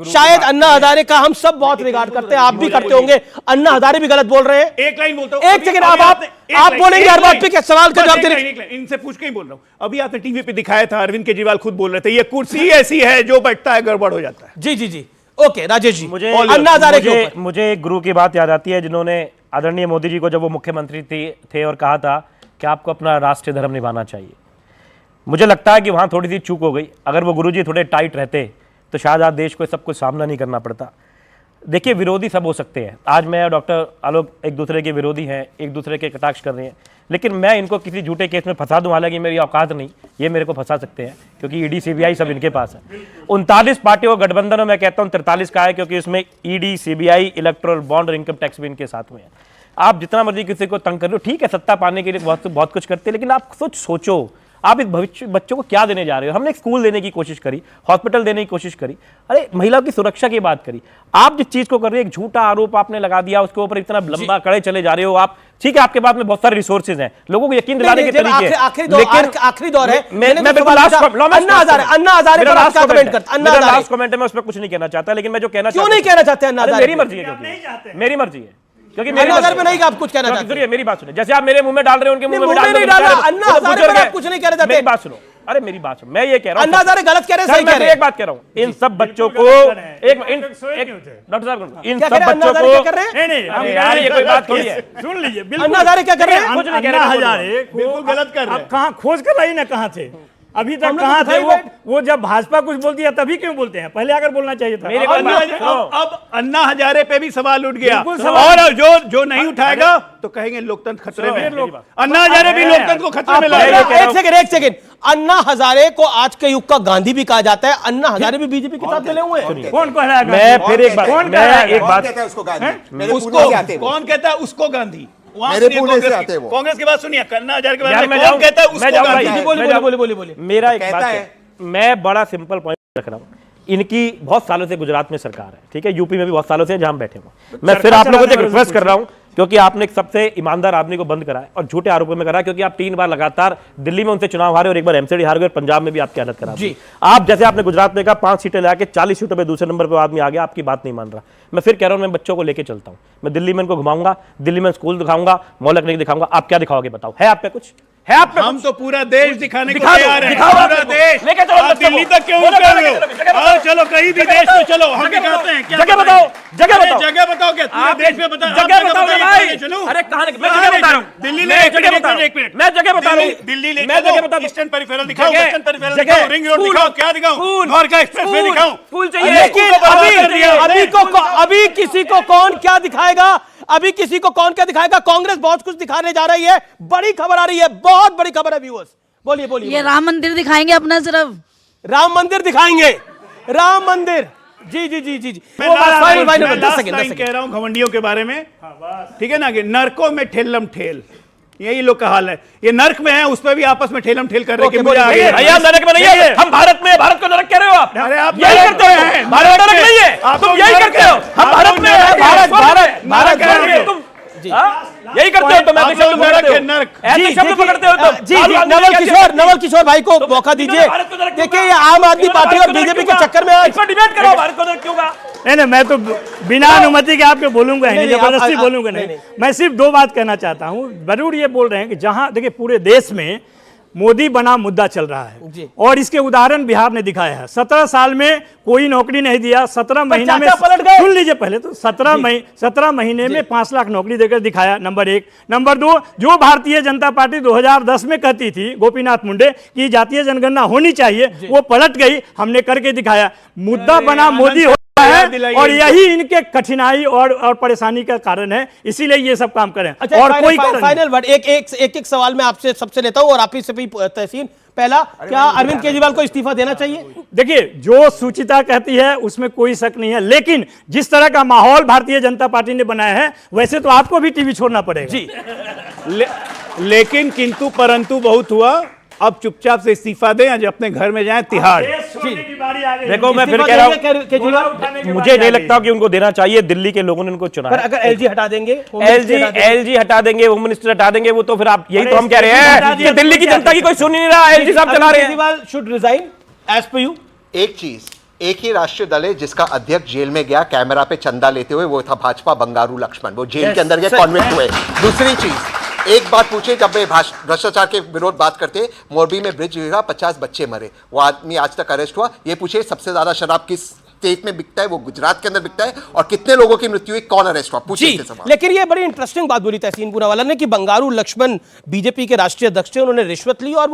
Speaker 2: शायद अन्ना हजारे का हम सब बहुत रिगार्ड करते हैं, आप भी करते होंगे। अन्ना हजारे भी गलत बोल रहे हैं।
Speaker 1: एक लाइन बोलता हूं,
Speaker 2: एक सेकंड, आप बोलेंगे हर बात पे क्या सवाल का जवाब देने?
Speaker 1: इनसे पूछ के ही बोल रहा हूं। अभी आपने टीवी पे दिखाया था, अरविंद केजरीवाल खुद बोल रहे थे ये कुर्सी ऐसी है जो बैठता है गड़बड़ हो जाता है।
Speaker 2: जी जी जी, ओके राजेश जी,
Speaker 12: मुझे
Speaker 2: अन्ना हजारे के ऊपर
Speaker 12: मुझे एक गुरु की बात याद आती है जिन्होंने आदरणीय मोदी जी को जब वो मुख्यमंत्री थे और कहा था कि आपको अपना राष्ट्रीय धर्म निभाना चाहिए। मुझे लगता है कि वहाँ थोड़ी सी चूक हो गई। अगर वो गुरुजी थोड़े टाइट रहते तो शायद आज देश को सब कुछ सामना नहीं करना पड़ता। देखिए, विरोधी सब हो सकते हैं। आज मैं और डॉक्टर आलोक एक दूसरे के विरोधी हैं, एक दूसरे के कटाक्ष कर रहे हैं, लेकिन मैं इनको किसी झूठे केस में फंसा दूं, हालांकि मेरी औकात नहीं, ये मेरे को फंसा सकते हैं क्योंकि ईडी सीबीआई सब इनके पास है। 39 पार्टियों का गठबंधन है, मैं कहता हूँ 43 का है, क्योंकि इसमें ईडी, सीबीआई, इलेक्टोरल बॉन्ड और इनकम टैक्स भी इनके साथ में है। आप जितना मर्जी किसी को तंग कर लो, ठीक है, सत्ता पाने के लिए बहुत कुछ करते हैं, लेकिन आप सोचो आप इस भविष्य बच्चों को क्या देने जा रहे हो। हमने एक स्कूल देने की कोशिश करी, हॉस्पिटल देने की कोशिश करी, अरे महिलाओं की सुरक्षा की बात करी। आप जिस चीज को कर रहे हो, एक झूठा आरोप आपने लगा दिया, उसके ऊपर इतना लंबा कड़े चले जा रहे हो आप। ठीक है, आपके पास में बहुत सारे रिसोर्सेज हैं, लोगों को यकीन दिलाने के तरीके हैं,
Speaker 2: आखिरी दौर है।
Speaker 12: मैं लास्ट कमेंट में उसमें कुछ नहीं कहना चाहता, लेकिन मैं जो कहना
Speaker 2: क्यों नहीं कहना चाहते?
Speaker 12: मेरी मर्जी है, मेरी मर्जी है, क्योंकि
Speaker 2: अन्ना हजारे पे नहीं आप कुछ कहना चाहते।
Speaker 12: सुनिए मेरी बात सुनिए, जैसे आप मेरे मुंह में डाल रहे हो उनके मुंह में
Speaker 2: नहीं डाला। अन्ना हजारे पे आप कुछ नहीं कहना चाहते।
Speaker 12: मेरी बात सुनो, अरे मेरी बात सुनो, मैं ये कह रहा हूं
Speaker 2: अन्ना हजारे गलत कह रहे हैं, सही कह रहे हैं।
Speaker 12: एक बात कह रहा हूं, इन सब बच्चों को डॉक्टर साहब, इन सब बच्चों को नहीं यार, ये कोई बात थोड़ी है।
Speaker 3: सुन लीजिए,
Speaker 2: अन्ना हजारे क्या कर रहे हैं?
Speaker 12: कुछ नहीं कह रहे,
Speaker 3: हजारे
Speaker 1: बिल्कुल गलत कर रहे हैं।
Speaker 3: कहां खोज कर रही ना, कहां थे अभी तक, कहां थे वो जब भाजपा कुछ बोलती है तभी क्यों बोलते हैं? पहले आकर बोलना चाहिए था।
Speaker 12: मेरे
Speaker 1: अब अन्ना हजारे पे भी सवाल उठ गया, और जो नहीं उठाएगा तो कहेंगे लोकतंत्र खतरे में। अन्ना हजारे भी लोकतंत्र को खतरे में ला रहे हैं।
Speaker 2: एक सेकंड, अन्ना हजारे को आज के युग का गांधी भी कहा जाता है। अन्ना हजारे भी बीजेपी के साथ मिले हुए हैं।
Speaker 3: कौन कह रहा है?
Speaker 12: मैं फिर एक बात,
Speaker 1: कौन कहता है उसको गांधी?
Speaker 4: मेरे पुणे से आते हैं वो।
Speaker 1: कांग्रेस की बात सुनिए, अन्ना हजारे के बारे में कौन कहता है उसको गांधी?
Speaker 2: बोलिए।
Speaker 12: मेरा एक बात है, मैं बड़ा सिंपल पॉइंट रख रहा हूँ। इनकी बहुत सालों से गुजरात में सरकार है, ठीक है, यूपी में भी बहुत सालों से जहां हम बैठे हुए। मैं फिर आप लोगों से रिक्वेस्ट कर रहा हूं, क्योंकि आपने एक सबसे ईमानदार आदमी को बंद कराया और झूठे आरोपों में कराया, क्योंकि आप 3 बार लगातार दिल्ली में उनसे चुनाव हारे और एक बार एमसीडी हार गए और पंजाब में भी आपकी हालत खराब हुई। आप जैसे आपने गुजरात में कहा 5 सीटें लाके 40 सीटों पे दूसरे नंबर पर आदमी आ गया, आपकी बात नहीं मान रहा। मैं फिर कह रहा हूं, मैं बच्चों को लेकर चलता हूं, मैं दिल्ली में इनको घुमाऊंगा, दिल्ली में स्कूल दिखाऊंगा, मोहल्ला क्लिनिक दिखाऊंगा। आप क्या दिखाओगे बताओ? है आप पे कुछ? है आप पे?
Speaker 1: हम तो पूरा देश दिखाने को तैयार हैं, पूरा देश।
Speaker 12: लेके चलो
Speaker 1: दिल्ली तक क्यों कर रहे हो? चलो कहीं भी देश में चलो, हम दिखाते हैं।
Speaker 12: जगह बताओ, जगह बताओ,
Speaker 1: जगह बताओ, क्या पूरे देश में बताओ?
Speaker 12: जगह बताओ भाई। अरे कहां? मैं जगह बता रहा हूं,
Speaker 1: दिल्ली ले, एक मिनट,
Speaker 12: मैं जगह बता रहा हूं,
Speaker 1: दिल्ली ले,
Speaker 12: मैं जगह बता,
Speaker 1: ईस्टर्न पेरिफेरल दिखाओ, वेस्टर्न पेरिफेरल दिखाओ, रिंग रोड दिखाओ, क्या दिखाऊं? द्वारका एक्सप्रेसवे दिखाऊं?
Speaker 12: फूल चाहिए।
Speaker 2: लेकिन अभी किसी को कौन क्या दिखाएगा? अभी किसी को कौन क्या दिखाएगा? कांग्रेस बहुत कुछ दिखाने जा रही है, बड़ी खबर आ रही है, बहुत बड़ी खबर है व्यूअर्स। बोलिए।
Speaker 13: ये राम मंदिर दिखाएंगे अपना, सिर्फ
Speaker 2: राम मंदिर दिखाएंगे, राम मंदिर। जी।
Speaker 1: मैं 10 सेकंड कह रहा हूं घमंडियों के बारे में, ठीक है ना, कि नरकों में ठेलम ठेल, यही लोग का हाल है। ये नर्क में है, उस पर भी आपस में ठेलम ठेल कर रहे हैं।
Speaker 12: नरक में नहीं है, हम भारत में, भारत को नरक कह रहे हो आप?
Speaker 1: अरे आप
Speaker 12: यही करते हैं, भारत नरक नहीं है, तुम यही करते हो। हम भारत में, भारत तुम यही करते हो, तो मैं शब्द पकड़ते हो, ऐसे शब्द पकड़ते हो तुम।
Speaker 2: जी नवल किशोर भाई को मौका दीजिए। देखिए, ये आम आदमी पार्टी और बीजेपी के चक्कर में
Speaker 12: इस पर डिबेट करो, भारत को नरक क्यों कहा?
Speaker 3: नहीं, मैं तो बिना अनुमति के आपके बोलूंगा नहीं, जबरदस्ती बोलूंगा नहीं। मैं सिर्फ 2 बात कहना चाहता हूं। जरूर ये बोल रहे हैं कि जहां देखिए पूरे देश में मोदी बना मुद्दा चल रहा है और इसके उदाहरण बिहार ने दिखाया है। 17 साल में कोई नौकरी नहीं दिया, 17 महीना में सुन लीजिए पहले तो 17 महीने में 5 लाख नौकरी देकर दिखाया, नंबर 1। नंबर 2, जो भारतीय जनता पार्टी 2010 में कहती थी गोपीनाथ मुंडे की जातीय जनगणना होनी चाहिए, वो पलट गई, हमने करके दिखाया। मुद्दा बना मोदी है और यही इनके कठिनाई और परेशानी का कारण है, इसीलिए ये सब काम करें।
Speaker 2: अच्छा, और कोई फाइनल वर्ड एक सवाल मैं आपसे सबसे लेता हूं और आप ही से भी तहसीन। पहला, क्या अरविंद केजरीवाल को इस्तीफा देना चाहिए?
Speaker 3: देखिए, जो सुचिता कहती है उसमें कोई शक नहीं है, लेकिन जिस तरह का माहौल भारतीय जनता पार्टी ने बनाया है वैसे तो आपको भी टीवी छोड़ना पड़ेगा
Speaker 1: जी। लेकिन किंतु परंतु बहुत हुआ, अब चुपचाप से इस्तीफा दें, आज अपने घर में जाएं तिहाड़।
Speaker 12: देखो, मैं फिर कह रहा हूं, मुझे नहीं लगता कि उनको देना चाहिए, दिल्ली के लोगों ने उनको चुना।
Speaker 2: पर अगर एलजी हटा देंगे,
Speaker 12: एलजी हटा देंगे, होम मिनिस्टर हटा देंगे, वो तो फिर आप यही तो हम कह रहे हैं कि दिल्ली की जनता की कोई सुन नहीं रहा, एलजी साहब चला रहे हैं।
Speaker 2: Kejriwal should resign as per you.
Speaker 4: एक चीज, एक ही राष्ट्रीय दल है जिसका अध्यक्ष जेल में गया कैमरा पे चंदा लेते हुए, वो था भाजपा बंगारू लक्ष्मण, वो जेल के अंदर गए, कॉन्वेंट हुए। दूसरी चीज, एक बात पूछे, जब वे भ्रष्टाचार के विरोध बात करते, मोरबी में ब्रिज गिरा, 50 बच्चे मरे, वो आदमी आज तक अरेस्ट हुआ। ये पूछे सबसे ज्यादा शराब किस स्टेट में बिकता है, वो गुजरात के अंदर बिकता है, और कितने लोगों की मृत्यु हुई, कौन अरेस्ट हुआ, पूछिए सवाल।
Speaker 2: लेकिन ये बड़ी इंटरेस्टिंग बात बोली तहसीन पूनावाला ने कि बंगारू लक्ष्मण बीजेपी के राष्ट्रीय अध्यक्ष थे, उन्होंने रिश्वत ली और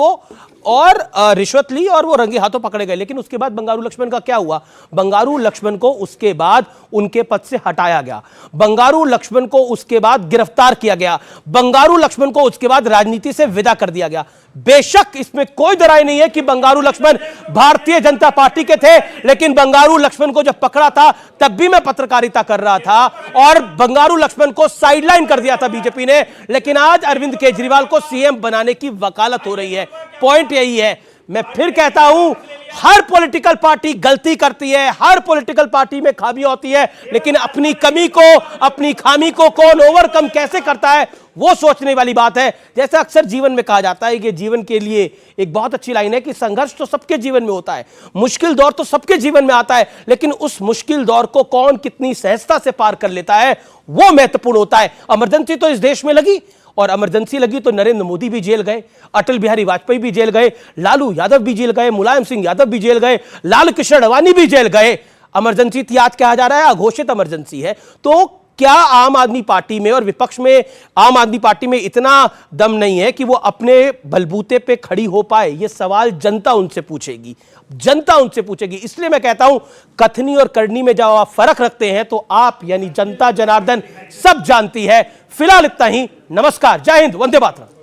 Speaker 2: वो रंगे हाथों पकड़े गए। लेकिन उसके बाद बंगारू लक्ष्मण का क्या हुआ? बंगारू लक्ष्मण को उसके बाद उनके पद से हटाया गया, बंगारू लक्ष्मण को उसके बाद गिरफ्तार किया गया, बंगारू लक्ष्मण को उसके बाद राजनीति से विदा कर दिया गया। बेशक इसमें कोई दरार नहीं है कि बंगारू लक्ष्मण भारतीय जनता पार्टी के थे, लेकिन बंगारू लक्ष्मण को जब पकड़ा था तब भी मैं पत्रकारिता कर रहा था और बंगारू लक्ष्मण को साइडलाइन कर दिया था बीजेपी ने। लेकिन आज अरविंद केजरीवाल को सीएम बनाने की वकालत हो रही है। पॉइंट यही है, मैं फिर कहता हूं, हर पॉलिटिकल पार्टी गलती करती है, हर पॉलिटिकल पार्टी में खामियां होती है, लेकिन अपनी कमी को, अपनी खामी को कौन ओवरकम कैसे करता है, वो सोचने वाली बात है। जैसे अक्सर जीवन में कहा जाता है कि जीवन के लिए एक बहुत अच्छी लाइन है कि संघर्ष तो सबके जीवन में होता है, मुश्किल दौर तो सबके जीवन में आता है, लेकिन उस मुश्किल दौर को कौन कितनी सहजता से पार कर लेता है, वो महत्वपूर्ण होता है। इमरजेंसी तो इस देश में लगी, और इमरजेंसी लगी तो नरेंद्र मोदी भी जेल गए, अटल बिहारी वाजपेयी भी जेल गए, लालू यादव भी जेल गए, मुलायम सिंह यादव भी जेल गए, लाल कृष्ण अडवाणी भी जेल गए। इमरजेंसी थी, आज कहा जा रहा है अघोषित इमरजेंसी है। तो क्या आम आदमी पार्टी में और विपक्ष में आम आदमी पार्टी में इतना दम नहीं है कि वो अपने बलबूते पे खड़ी हो पाए? ये सवाल जनता उनसे पूछेगी, जनता उनसे पूछेगी। इसलिए मैं कहता हूं, कथनी और करनी में जब आप फर्क रखते हैं तो आप यानी जनता जनार्दन सब जानती है। फिलहाल इतना ही, नमस्कार, जय हिंद, वंदे मातरम।